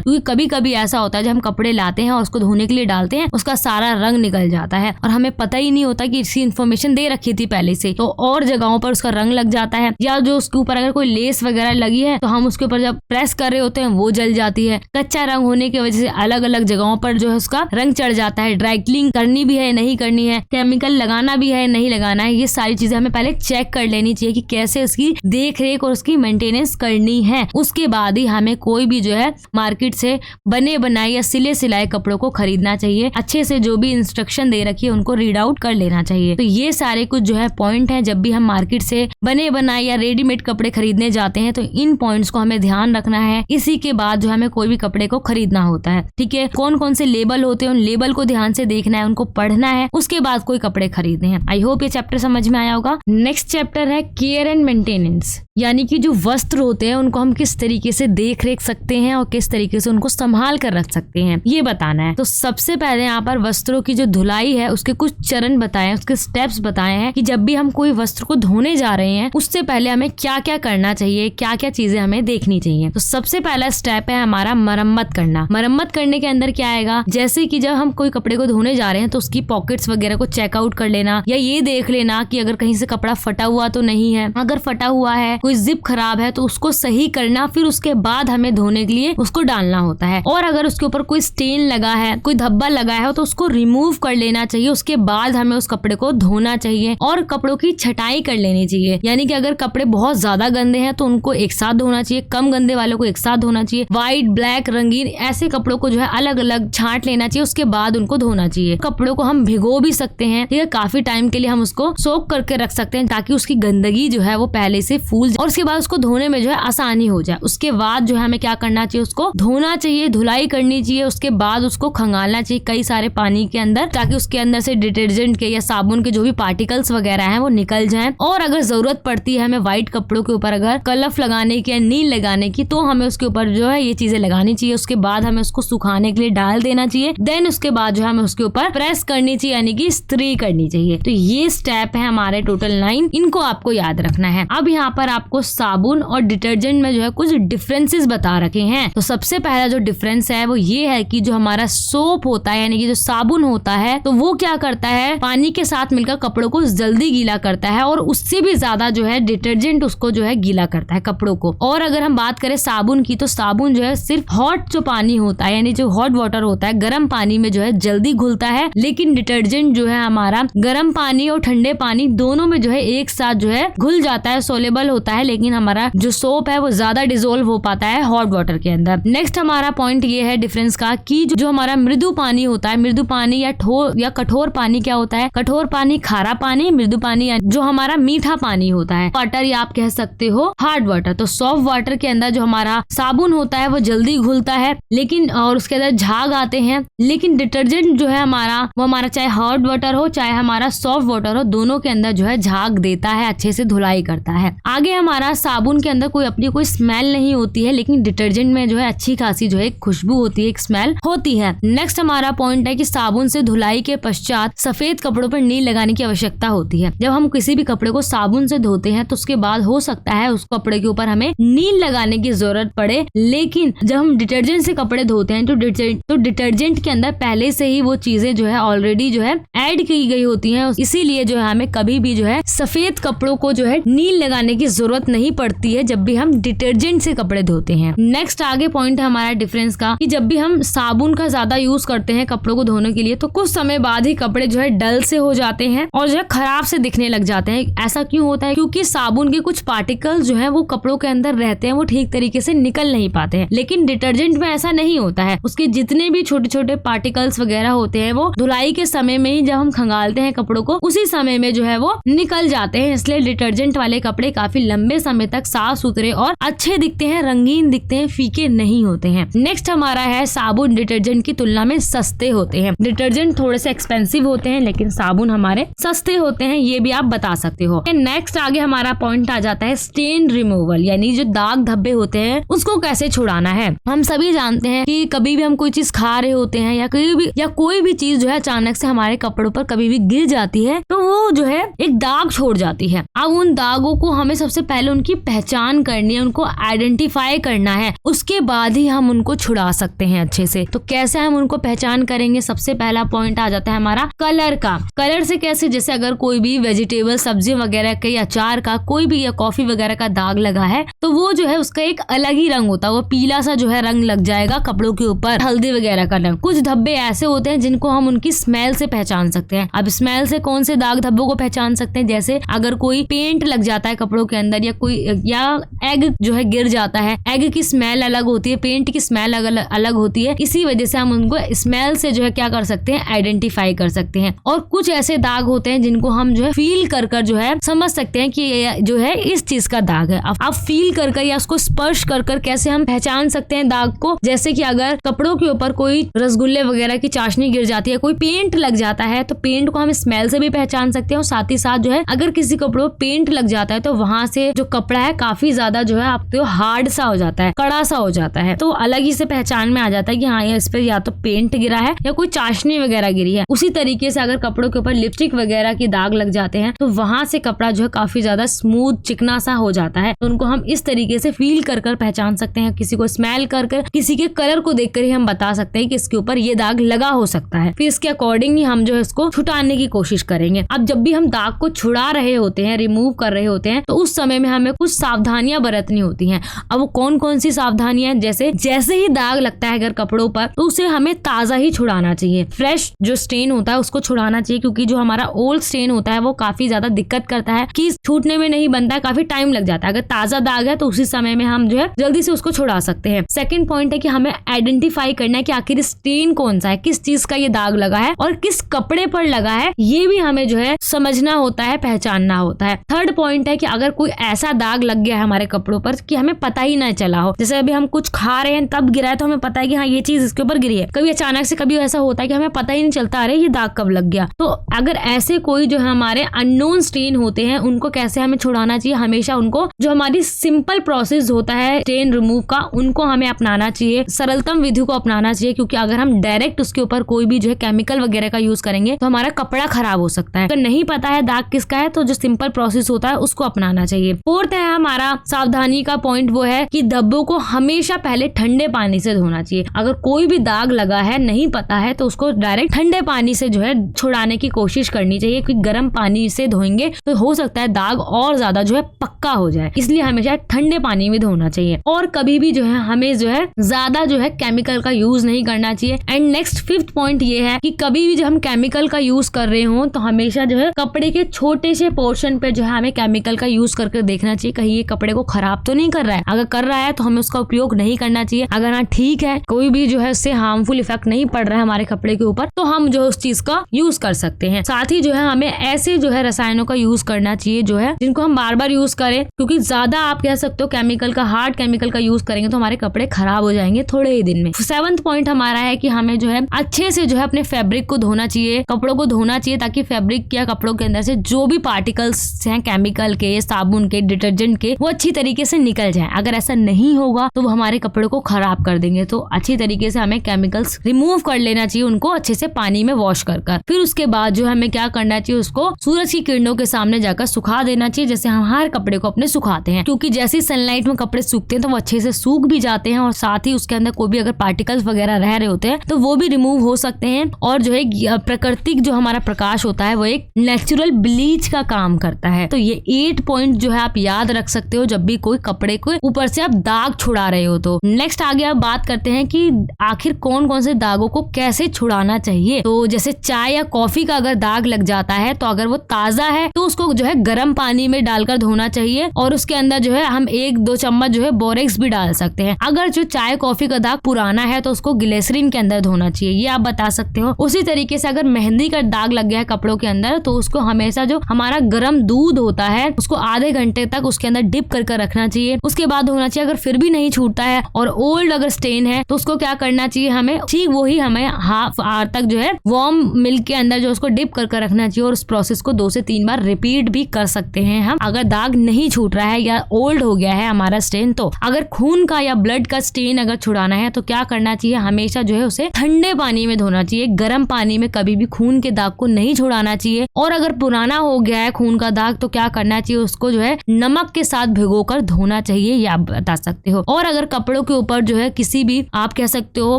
क्योंकि कभी कभी ऐसा होता है जब हम कपड़े लाते हैं और उसको धोने के लिए डालते हैं उसका सारा रंग निकल जाता है और हमें पता ही नहीं होता कि इसकी इन्फॉर्मेशन दे रखी थी पहले से, तो और जगहों पर उसका रंग लग जाता है। या जो उसके ऊपर अगर कोई लेस वगैरह लगी है तो हम उसके ऊपर जब प्रेस कर रहे होते हैं वो जल जाती है। कच्चा रंग होने की वजह से अलग अलग जगहों पर जो है उसका रंग चढ़ जाता है। ड्राई क्लीन करनी भी है नहीं करनी है, केमिकल लगाना भी है नहीं लगाना है, ये सारी चीजें हमें पहले चेक कर लेनी चाहिए कि कैसे उसकी देख रेख और उसकी मेंटेनेंस करनी है। उसके बाद ही हमें कोई भी जो है मार्केट से बने बनाए या सिले सिलाए कपड़ों को खरीदना चाहिए। अच्छे से जो भी इंस्ट्रक्शन दे रखी है उनको रीड आउट कर लेना चाहिए। तो ये सारे कुछ जो है पॉइंट है जब भी हम मार्केट से बने बनाए या रेडीमेड कपड़े खरीदने जाते हैं तो इन पॉइंट्स को हमें ध्यान रखना है। इसी के बाद जो हमें कोई भी कपड़े को खरीदना होता है, ठीक है। कौन कौन से लेबल होते हैं उन लेबल को ध्यान से देखना है, उनको पढ़ना है, उसके बाद कोई कपड़े खरीदने हैं। आई होप ये चैप्टर समझ में आया होगा। नेक्स्ट चैप्टर है केयर एंड मेंटेनेंस, यानी कि जो वस्त्र होते हैं उनको हम किस तरीके से देख रेख सकते हैं और किस तरीके से उनको संभाल कर रख सकते हैं, ये बताना है। तो सबसे पहले यहाँ पर वस्त्रों की जो धुलाई है उसके कुछ चरण बताए, उसके स्टेप्स बताए हैं कि जब भी हम कोई वस्त्र को धोने जा रहे हैं उससे पहले हमें क्या क्या करना चाहिए, क्या क्या चीजें हमें देखनी चाहिए। तो सबसे पहला स्टेप है हमारा मरम्मत करना। मरम्मत करने के अंदर क्या आएगा, जैसे कि जब हम कोई कपड़े को धोने जा रहे हैं तो उसकी पॉकेट्स वगैरह को चेकआउट कर लेना, या ये देख लेना कि अगर कहीं से कपड़ा फटा हुआ तो नहीं है, अगर फटा हुआ है, कोई जिप खराब है तो उसको सही करना, फिर उसके बाद हमें धोने के लिए उसको डालना होता है। और अगर उसके ऊपर कोई स्टेन लगा है, कोई धब्बा लगा है तो उसको रिमूव कर लेना चाहिए। उसके बाद हमें उस कपड़े को धोना चाहिए और कपड़ों की छटाई कर लेनी चाहिए। यानी कि अगर कपड़े बहुत ज्यादा गंदे हैं तो उनको एक साथ धोना चाहिए, कम गंदे वालों को एक साथ धोना चाहिए। व्हाइट, ब्लैक, रंगीन ऐसे कपड़ों को जो है अलग अलग छांट लेना चाहिए, उसके बाद उनको धोना चाहिए। कपड़ों को हम भिगो भी सकते हैं, ठीक है, काफी टाइम के लिए हम उसको सोक करके रख सकते हैं ताकि उसकी गंदगी जो है वो पहले से फूल जाए और उसके बाद उसको धोने में जो है आसानी हो जाए। उसके बाद जो है हमें क्या करना चाहिए, उसको धोना चाहिए, धुलाई करनी चाहिए। उसके बाद उसको खंगालना चाहिए कई सारे पानी के अंदर ताकि उसके अंदर से डिटर्जेंट के या साबुन के जो भी पार्टिकल्स वगैरह हैं वो निकल जाएं। और अगर जरूरत पड़ती है हमें व्हाइट कपड़ों के ऊपर अगर कलफ लगाने की या नील लगाने की तो हमें उसके ऊपर जो है ये चीजें लगानी चाहिए। उसके बाद हमें उसको सुखाने के लिए डाल देना चाहिए। देन उसके बाद जो हमें उसके ऊपर प्रेस करनी चाहिए, यानी कि इस्त्री करनी चाहिए। तो ये स्टेप है हमारे टोटल 9, इनको आपको याद रखना है। अब यहाँ पर आपको साबुन और डिटर्जेंट डिटर्जेंट में जो है कुछ डिफरेंसेस बता रखे हैं। तो सबसे पहला जो डिफरेंस है वो ये है कि जो हमारा सोप होता है यानी कि जो साबुन होता है तो वो क्या करता है, पानी के साथ मिलकर कपड़ों को जल्दी गीला करता है और उससे भी ज्यादा जो है डिटर्जेंट उसको जो है गीला करता है कपड़ों को। और अगर हम बात करें साबुन की, तो साबुन जो है सिर्फ हॉट जो पानी होता है यानी जो हॉट वाटर होता है, गर्म पानी में जो है जल्दी घुलता है, लेकिन डिटर्जेंट जो है हमारा गर्म पानी और ठंडे पानी दोनों में जो है एक साथ जो है घुल जाता है, सोलेबल होता है, लेकिन हमारा जो सोप है वो ज्यादा डिसोल्व हो पाता है हॉट वाटर के अंदर। नेक्स्ट हमारा पॉइंट ये है डिफरेंस का कि जो हमारा मृदु पानी होता है, मृदु पानी या कठोर पानी क्या होता है, कठोर पानी खारा पानी, मृदु पानी जो हमारा मीठा पानी होता है, वाटर या आप कह सकते हो हार्ड वाटर। तो सॉफ्ट वाटर के अंदर जो हमारा साबुन होता है वो जल्दी घुलता है, लेकिन और उसके अंदर झाग आते हैं, लेकिन डिटर्जेंट जो है हमारा वो हमारा चाहे हार्ड वाटर हो चाहे हमारा सॉफ्ट वाटर हो, दोनों के अंदर जो है झाग देता है, अच्छे से धुलाई करता है। आगे हमारा साबुन के अंदर कोई स्मेल नहीं होती है, लेकिन डिटर्जेंट में जो है अच्छी खासी जो है खुशबू होती है, एक स्मेल होती है। नेक्स्ट हमारा पॉइंट है कि साबुन से धुलाई के पश्चात सफेद कपड़ों पर नील लगाने की आवश्यकता होती है। जब हम किसी भी कपड़े को साबुन से धोते हैं तो उसके बाद हो सकता है उस कपड़े के ऊपर हमें नील लगाने की जरूरत पड़े, लेकिन जब हम डिटर्जेंट से कपड़े धोते हैं तो डिटर्जेंट के अंदर पहले से ही वो चीजें जो है ऑलरेडी जो है ऐड की गई होती हैं, इसीलिए जो है हमें कभी भी जो है सफेद कपड़ों को जो है नील लगाने की जरूरत नहीं पड़ती है जब भी हम डिटर्जेंट से कपड़े धोते हैं। नेक्स्ट आगे पॉइंट है हमारा डिफरेंस का कि जब भी हम साबुन का ज्यादा यूज करते हैं कपड़ों को धोने के लिए तो कुछ समय बाद ही कपड़े जो है डल से हो जाते हैं और जो है खराब से दिखने लग जाते हैं। ऐसा क्यों होता है? क्योंकि साबुन के कुछ पार्टिकल्स जो है वो कपड़ों के अंदर रहते हैं, वो ठीक तरीके से निकल नहीं पाते हैं, लेकिन डिटर्जेंट में ऐसा नहीं होता है। उसके जितने भी छोटे छोटे पार्टिकल्स वगैरह होते हैं वो धुलाई के समय में ही जब हम खंगालते हैं कपड़ों को उसी समय में जो है वो निकल जाते हैं, इसलिए डिटर्जेंट वाले कपड़े काफी लंबे समय तक साफ सुथरे और अच्छे दिखते हैं, रंगीन दिखते हैं, फीके नहीं होते हैं। नेक्स्ट हमारा है साबुन डिटर्जेंट की तुलना में सस्ते होते हैं। डिटर्जेंट थोड़े से एक्सपेंसिव होते हैं लेकिन साबुन हमारे सस्ते होते हैं, ये भी आप बता सकते हो। नेक्स्ट आगे हमारा पॉइंट आ जाता है स्टेन रिमूवल, यानी जो दाग धब्बे होते हैं उसको कैसे छुड़ाना है। हम सभी जानते हैं कि कभी भी हम कोई चीज खा रहे होते हैं या कोई भी चीज जो है अचानक से हमारे कपड़ों पर कभी भी गिर जाती है तो वो जो है एक दाग छोड़ जाती है। अब उन दागों को हमें सबसे पहले उनकी पहचान करनी है, उनको आइडेंटिफाई करना है, उसके बाद ही हम उनको छुड़ा सकते हैं अच्छे से। तो कैसे हम उनको पहचान करेंगे? सबसे पहला पॉइंट आ जाता है हमारा कलर का। कलर से कैसे? जैसे अगर कोई भी वेजिटेबल सब्जी वगैरह के अचार का कोई भी या कॉफी वगैरह का दाग लगा है तो वो जो है उसका एक अलग ही रंग होता है, वो पीला सा जो है रंग लग जाएगा कपड़ों के ऊपर, हल्दी वगैरह का रंग। कुछ धब्बे ऐसे होते हैं जिनको हम उनकी स्मेल से पहचान सकते हैं। अब स्मेल से कौन से दाग धब्बों को पहचान सकते हैं? जैसे अगर कोई पेंट लग जाता है कपड़ों के अंदर या एग जो है गिर जाता है, एग की स्मेल अलग होती है, पेंट की स्मेल अलग होती है, इसी वजह से हम उनको स्मेल से जो है क्या कर सकते हैं, आइडेंटिफाई कर सकते हैं। और कुछ ऐसे दाग होते हैं जिनको हम जो है फील कर जो है समझ सकते हैं कि ये जो है इस चीज का दाग है। अब फील कर या उसको स्पर्श कर कैसे हम पहचान सकते हैं दाग को? जैसे कि अगर कपड़ों के ऊपर कोई रसगुल्ले वगैरह की चाशनी गिर जाती है, कोई पेंट लग जाता है तो पेंट को हम स्मेल से भी पहचान सकते हैं, और साथ ही साथ जो है अगर किसी कपड़ों पर पेंट लग जाता है तो वहां से जो कपड़ा है काफी ज्यादा जो है आपको हार्ड सा हो जाता है, कड़ा सा हो जाता है, तो अलग ही से पहचान में आ जाता है कि हाँ इस पर या तो पेंट गिरा है या कोई चाशनी वगैरह गिरी है। उसी तरीके से अगर कपड़ों के ऊपर लिपस्टिक वगैरह की दाग लग जाते हैं तो वहां से कपड़ा जो है काफी ज्यादा स्मूथ चिकना सा हो जाता है, तो उनको हम इस तरीके से फील कर पहचान सकते हैं। किसी को स्मेल कर किसी के कलर को देखकर ही हम बता सकते हैं कि इसके ऊपर ये दाग लगा हो सकता है, फिर इसके अकॉर्डिंग ही हम जो है इसको छुटाने की कोशिश करेंगे। अब जब भी हम दाग को छुड़ा रहे होते हैं, रिमूव कर रहे होते हैं, तो उस समय में हमें कुछ सावधानियां बरतनी होती हैं। अब वो कौन कौन सी सावधानियां? जैसे ही दाग लगता है अगर कपड़ों पर तो उसे हमें ताजा ही छुड़ाना चाहिए, फ्रेश जो स्टेन होता है उसको छुड़ाना चाहिए, क्योंकि जो हमारा ओल्ड स्टेन होता है वो काफी ज्यादा दिक्कत करता है कि छूटने में नहीं बनता है, काफी टाइम लग जाता है। अगर ताजा दाग है तो उसी समय में हम जो है जल्दी से उसको छुड़ा सकते हैं। सेकंड पॉइंट है कि हमें आइडेंटिफाई करना है कि आखिर स्टेन कौन सा है, किस चीज का ये दाग लगा है और किस कपड़े पर लगा है, ये भी हमें जो है समझना होता है, पहचानना होता है। थर्ड पॉइंट है कि अगर कोई ऐसा दाग लग गया है हमारे कपड़ों पर कि हमें पता ही ना चला हो, जैसे अभी हम कुछ खा रहे हैं तब गिरा है तो हमें पता है कि हाँ ये चीज इसके ऊपर गिरी है, कभी अचानक से कभी ऐसा होता है कि हमें पता ही नहीं चलता अरे ये दाग कब लग गया। तो अगर ऐसे कोई जो है हमारे अननोन स्टेन होते हैं उनको कैसे हमें छुड़ाना चाहिए? हमेशा उनको जो हमारी सिंपल प्रोसेस होता है स्टेन रिमूव का उनको हमें अपनाना चाहिए, सरलतम विधि को अपनाना चाहिए, क्योंकि अगर हम डायरेक्ट उसके ऊपर कोई भी जो है केमिकल वगैरह का यूज करेंगे तो हमारा कपड़ा खराब हो सकता है। अगर नहीं पता है दाग किसका है तो जो सिंपल प्रोसेस होता है उसको अपनाना चाहिए। फोर्थ है हमारा सावधानी सावधानी का पॉइंट वो है कि धब्बों को हमेशा पहले ठंडे पानी से धोना चाहिए। अगर कोई भी दाग लगा है, नहीं पता है, तो उसको डायरेक्ट ठंडे पानी से जो है छुड़ाने की कोशिश करनी चाहिए, क्योंकि गर्म पानी से धोएंगे तो हो सकता है दाग और ज्यादा जो है पक्का हो जाए। इसलिए हमेशा ठंडे पानी में धोना चाहिए। और कभी भी जो है हमें जो है ज्यादा जो है केमिकल का यूज नहीं करना चाहिए। एंड नेक्स्ट 5th पॉइंट ये है कि कभी भी जब हम केमिकल का यूज कर रहे हो तो हमेशा जो है कपड़े के छोटे से पोर्शन पे जो है हमें केमिकल का यूज करके देखना चाहिए, कहीं ये कपड़े को खराब तो नहीं कर रहा है। अगर कर रहा है तो हमें उसका उपयोग नहीं करना चाहिए। अगर हाँ ठीक है, कोई भी जो है उससे हार्मफुल इफेक्ट नहीं पड़ रहा है हमारे कपड़े के ऊपर, तो हम जो उस चीज का यूज कर सकते हैं। साथ ही जो है हमें ऐसे जो है रसायनों का यूज करना चाहिए जो है जिनको हम बार बार यूज करें, क्योंकि ज्यादा आप कह सकते हो केमिकल का, हार्ड केमिकल का यूज करेंगे तो हमारे कपड़े खराब हो जाएंगे थोड़े ही दिन में। 7th पॉइंट हमारा है कि हमें जो है अच्छे से जो है अपने फैब्रिक को धोना चाहिए, कपड़ों को धोना चाहिए, ताकि फैब्रिक या कपड़ों के अंदर से जो भी पार्टिकल्स हैं केमिकल के, साबुन के, डिटर्जेंट के, वो अच्छी तरीके से निकल जाए। अगर ऐसा नहीं होगा तो वो हमारे कपड़ों को खराब कर देंगे। तो अच्छी तरीके से हमें केमिकल्स रिमूव कर लेना चाहिए, उनको अच्छे से पानी में वॉश कर। फिर उसके बाद जो हमें क्या करना चाहिए, उसको सूरज की किरणों के सामने जाकर सुखा देना चाहिए, जैसे हम हर कपड़े को अपने सुखाते हैं। क्योंकि जैसे सनलाइट में कपड़े सूखते हैं तो वो अच्छे से सूख भी जाते हैं, और साथ ही उसके अंदर कोई भी अगर पार्टिकल्स वगैरह रह रहे होते हैं तो वो भी रिमूव हो सकते हैं। और जो है प्राकृतिक जो हमारा प्रकाश होता है वो एक नेचुरल ब्लीच का काम करता है। तो ये 8 पॉइंट जो है आप याद रख सकते हो जब भी कोई कपड़े को ऊपर से आप दाग छुड़ा रहे हो। तो नेक्स्ट आगे आप बात करते हैं कि आखिर कौन कौन से दागों को कैसे छुड़ाना चाहिए। तो जैसे चाय या कॉफी का अगर दाग लग जाता है तो अगर वो ताजा है तो उसको जो है गर्म पानी में डालकर धोना चाहिए, और उसके अंदर जो है हम 1-2 चम्मच जो है बोरेक्स भी डाल सकते हैं। अगर जो चाय कॉफी का दाग पुराना है तो उसको ग्लिसरीन के अंदर धोना चाहिए, ये आप बता सकते हो। उसी तरीके से अगर मेहंदी का दाग लग गया है कपड़ों के अंदर तो उसको हमेशा जो हमारा गर्म दूध होता है उसको आधे घंटे तक उसके अंदर डिप करके रखना चाहिए, उसके बाद धोना चाहिए। अगर फिर भी नहीं छूटता है और ओल्ड अगर स्टेन है तो उसको क्या करना चाहिए, हमें ठीक वही हमें हाफ आवर तक जो है वार्म मिल्क के अंदर जो उसको डिप करके रखना चाहिए, और उस प्रोसेस को 2 से 3 बार रिपीट भी कर सकते हैं हम। अगर दाग नहीं छूट रहा है या ओल्ड हो गया है हमारा स्टेन, तो अगर खून का या ब्लड का स्टेन अगर छुड़ाना है तो क्या करना चाहिए, हमेशा जो है उसे ठंडे पानी में धोना चाहिए। गर्म पानी में कभी भी खून के दाग को नहीं छुड़ाना चाहिए। और अगर पुराना हो गया है खून का दाग तो क्या करना चाहिए, उसको जो है नमक के साथ भिगोकर धोना चाहिए, ये आप बता सकते हो। और अगर कपड़ों के ऊपर जो है किसी भी आप कह सकते हो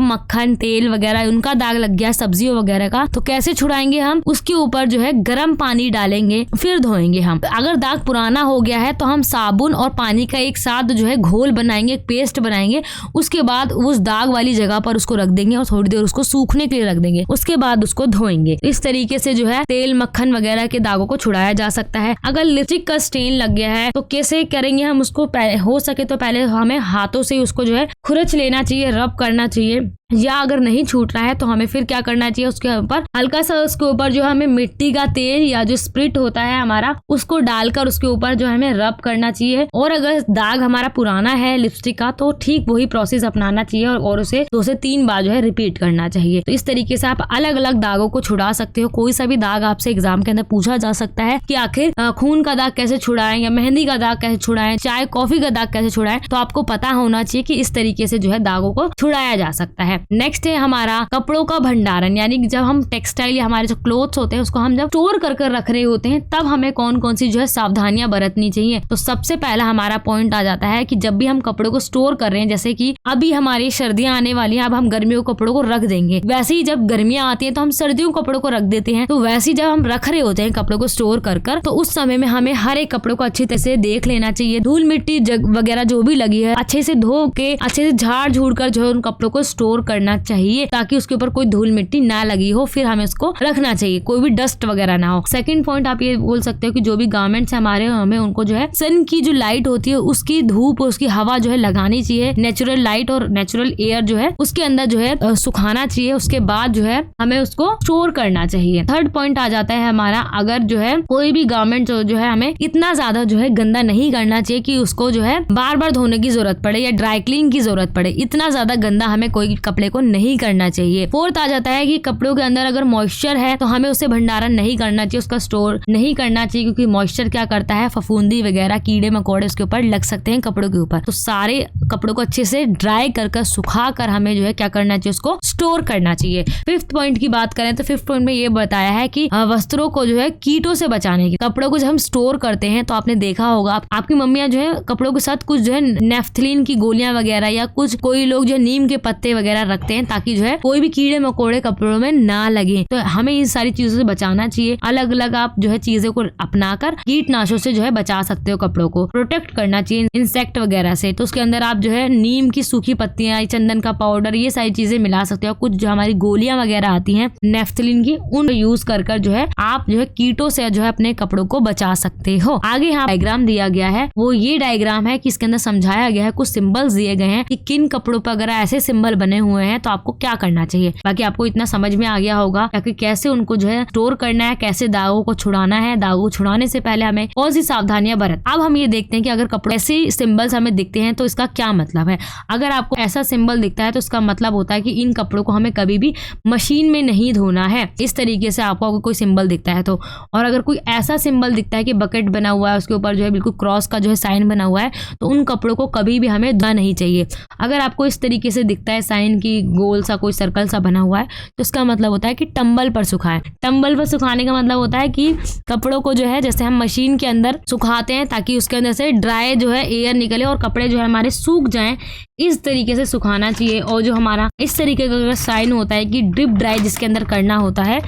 मक्खन, तेल वगैरह उनका दाग लग गया, सब्जियों वगैरह का, तो कैसे छुड़ाएंगे हम, उसके ऊपर जो है गर्म पानी डालेंगे फिर धोएंगे हम। अगर दाग पुराना हो गया है तो हम साबुन और पानी का एक साथ जो है घोल बनाएंगे, पेस्ट बनाएंगे, उसके बाद उस दाग वाली जगह पर उसको रख देंगे और थोड़ी देर उसको सूखने के लिए रख देंगे, उसके बाद उसको धोएंगे। इस तरीके से जो है तेल, मक्खन वगैरह के दागों को छुड़ाया जा सकता है। अगर लिपस्टिक का स्टेन लग गया है तो कैसे करेंगे हम उसको, हो सके तो पहले हमें हाथों से उसको जो है खुरच लेना चाहिए, रब करना चाहिए। या अगर नहीं छूट रहा है तो हमें फिर क्या करना चाहिए, उसके ऊपर हल्का सा उसके ऊपर जो हमें मिट्टी का तेल या जो स्प्रिट होता है हमारा उसको डालकर उसके ऊपर जो हमें रब करना चाहिए। और अगर दाग हमारा पुराना है लिपस्टिक का तो ठीक वही प्रोसेस अपनाना चाहिए और उसे 2 से 3 बार जो है रिपीट करना चाहिए। तो इस तरीके से आप अलग अलग दागों को छुड़ा सकते हो। कोई सा भी दाग आपसे एग्जाम के अंदर पूछा जा सकता है कि आखिर खून का दाग कैसे छुड़ाएं या मेहंदी का दाग कैसे छुड़ाएं, चाय कॉफी का दाग कैसे छुड़ाएं, तो आपको पता होना चाहिए कि इस तरीके से जो है दागों को छुड़ाया जा सकता है। नेक्स्ट है हमारा कपड़ों का भंडारण, यानी कि जब हम टेक्सटाइल या हमारे जो क्लोथ्स होते हैं उसको हम जब स्टोर कर रख रहे होते हैं तब हमें कौन कौन सी जो है सावधानियां बरतनी चाहिए। तो सबसे पहला हमारा पॉइंट आ जाता है कि जब भी हम कपड़ों को स्टोर कर रहे हैं, जैसे कि अभी हमारी सर्दियां आने वाली हैं, अब हम गर्मियों के कपड़ों को रख देंगे, वैसे ही जब गर्मियां आती हैं तो हम सर्दियों के कपड़ों को रख देते हैं। तो वैसे ही जब हम रख रहे होते हैं कपड़ों को स्टोर कर तो उस समय में हमें हर एक कपड़ों को अच्छी तरह से देख लेना चाहिए। धूल मिट्टी वगैरह जो भी लगी है अच्छे से धो के अच्छे से झाड़ झूड़ कर जो है उन कपड़ों को स्टोर करना चाहिए, ताकि उसके ऊपर कोई धूल मिट्टी ना लगी हो, फिर हमें उसको रखना चाहिए, कोई भी डस्ट वगैरह ना हो। सेकंड पॉइंट आप ये बोल सकते हो कि जो भी गारमेंट्स हमारे, हमें उनको जो है सन की जो लाइट होती है उसकी धूप, उसकी हवा जो है लगानी चाहिए। नेचुरल लाइट और नेचुरल एयर जो है उसके अंदर जो है सुखाना चाहिए, उसके बाद जो है हमें उसको स्टोर करना चाहिए। थर्ड पॉइंट आ जाता है हमारा, अगर जो है कोई भी गारमेंट जो है हमें इतना ज्यादा जो है गंदा नहीं करना चाहिए कि उसको जो है बार बार धोने की जरूरत पड़े या ड्राई क्लीन की जरूरत पड़े। इतना ज्यादा गंदा हमें कोई कपड़े कपड़े को नहीं करना चाहिए। फोर्थ आ जाता है कि कपड़ों के अंदर अगर मॉइस्चर है तो हमें उसे भंडारण नहीं करना चाहिए, उसका स्टोर नहीं करना चाहिए, क्योंकि मॉइस्चर क्या करता है, फफूंदी वगैरह कीड़े मकोड़े उसके ऊपर लग सकते हैं कपड़ों के ऊपर। तो सारे कपड़ों को अच्छे से ड्राई कर सुखा कर हमें जो है क्या करना चाहिए, उसको स्टोर करना चाहिए। फिफ्थ पॉइंट की बात करें तो फिफ्थ पॉइंट में ये बताया है कि वस्त्रों को जो है कीटों से बचाने की। कपड़ों को जब हम स्टोर करते हैं तो आपने देखा होगा आपकी मम्मियां जो है कपड़ों के साथ कुछ जो है नेफ्थलीन की गोलियां वगैरह या कुछ कोई लोग जो नीम के पत्ते वगैरह रखते हैं ताकि जो है कोई भी कीड़े मकोड़े कपड़ों में ना लगे। तो हमें इन सारी चीजों से बचाना चाहिए। अलग अलग आप जो है चीजों को अपनाकर कीटनाशकों से जो है बचा सकते हो, कपड़ों को प्रोटेक्ट करना चाहिए इंसेक्ट वगैरह से। तो उसके अंदर आप जो है नीम की सूखी पत्तियां, चंदन का पाउडर, ये सारी चीजें मिला सकते हो। कुछ जो हमारी गोलियां वगैरह आती हैं नेफ्थलीन की, उन यूज कर जो है आप जो है कीटों से जो है अपने कपड़ों को बचा सकते हो। आगे यहाँ डायग्राम दिया गया है, वो ये डायग्राम है कि इसके अंदर समझाया गया है, कुछ सिंबल्स दिए गए हैं कि किन कपड़ों पर अगर ऐसे सिंबल बने हुए हैं तो आपको क्या करना चाहिए। बाकी आपको इतना समझ में आ गया होगा कि कैसे उनको जो है स्टोर करना है, कैसे दागों को छुड़ाना है, दागों छुड़ाने से पहले हमें कौन सी सावधानियां बरत। अब हम ये देखते हैं कि अगर कपड़े ऐसे सिंबल्स हमें दिखते हैं तो इसका क्या मतलब है। अगर आपको ऐसा सिंबल दिखता है तो इसका मतलब होता है कि इन कपड़ों को हमें कभी भी मशीन में नहीं धोना है। इस तरीके से आपको कोई सिंबल दिखता है तो, और अगर कोई ऐसा सिंबल दिखता है कि बकेट बना हुआ है, उसके ऊपर जो है बिल्कुल क्रॉस का जो है साइन बना हुआ है, तो उन कपड़ों को कभी भी हमें धोना नहीं चाहिए। अगर आपको इस तरीके से दिखता है साइन की गोल सा कोई सर्कल सा बना हुआ है तो इसका मतलब होता है कि टंबल पर सुखाएं। टंबल पर सुखाने का मतलब होता है कि कपड़ों को जो है जैसे हम मशीन के अंदर सुखाते हैं ताकि उसके अंदर से ड्राई जो है एयर निकले और कपड़े जो है हमारे सूख जाएं, इस तरीके से सुखाना चाहिए। और जो हमारा इस तरीके का साइन होता है कि ड्रिप ड्राई जिसके अंदर करना होता है,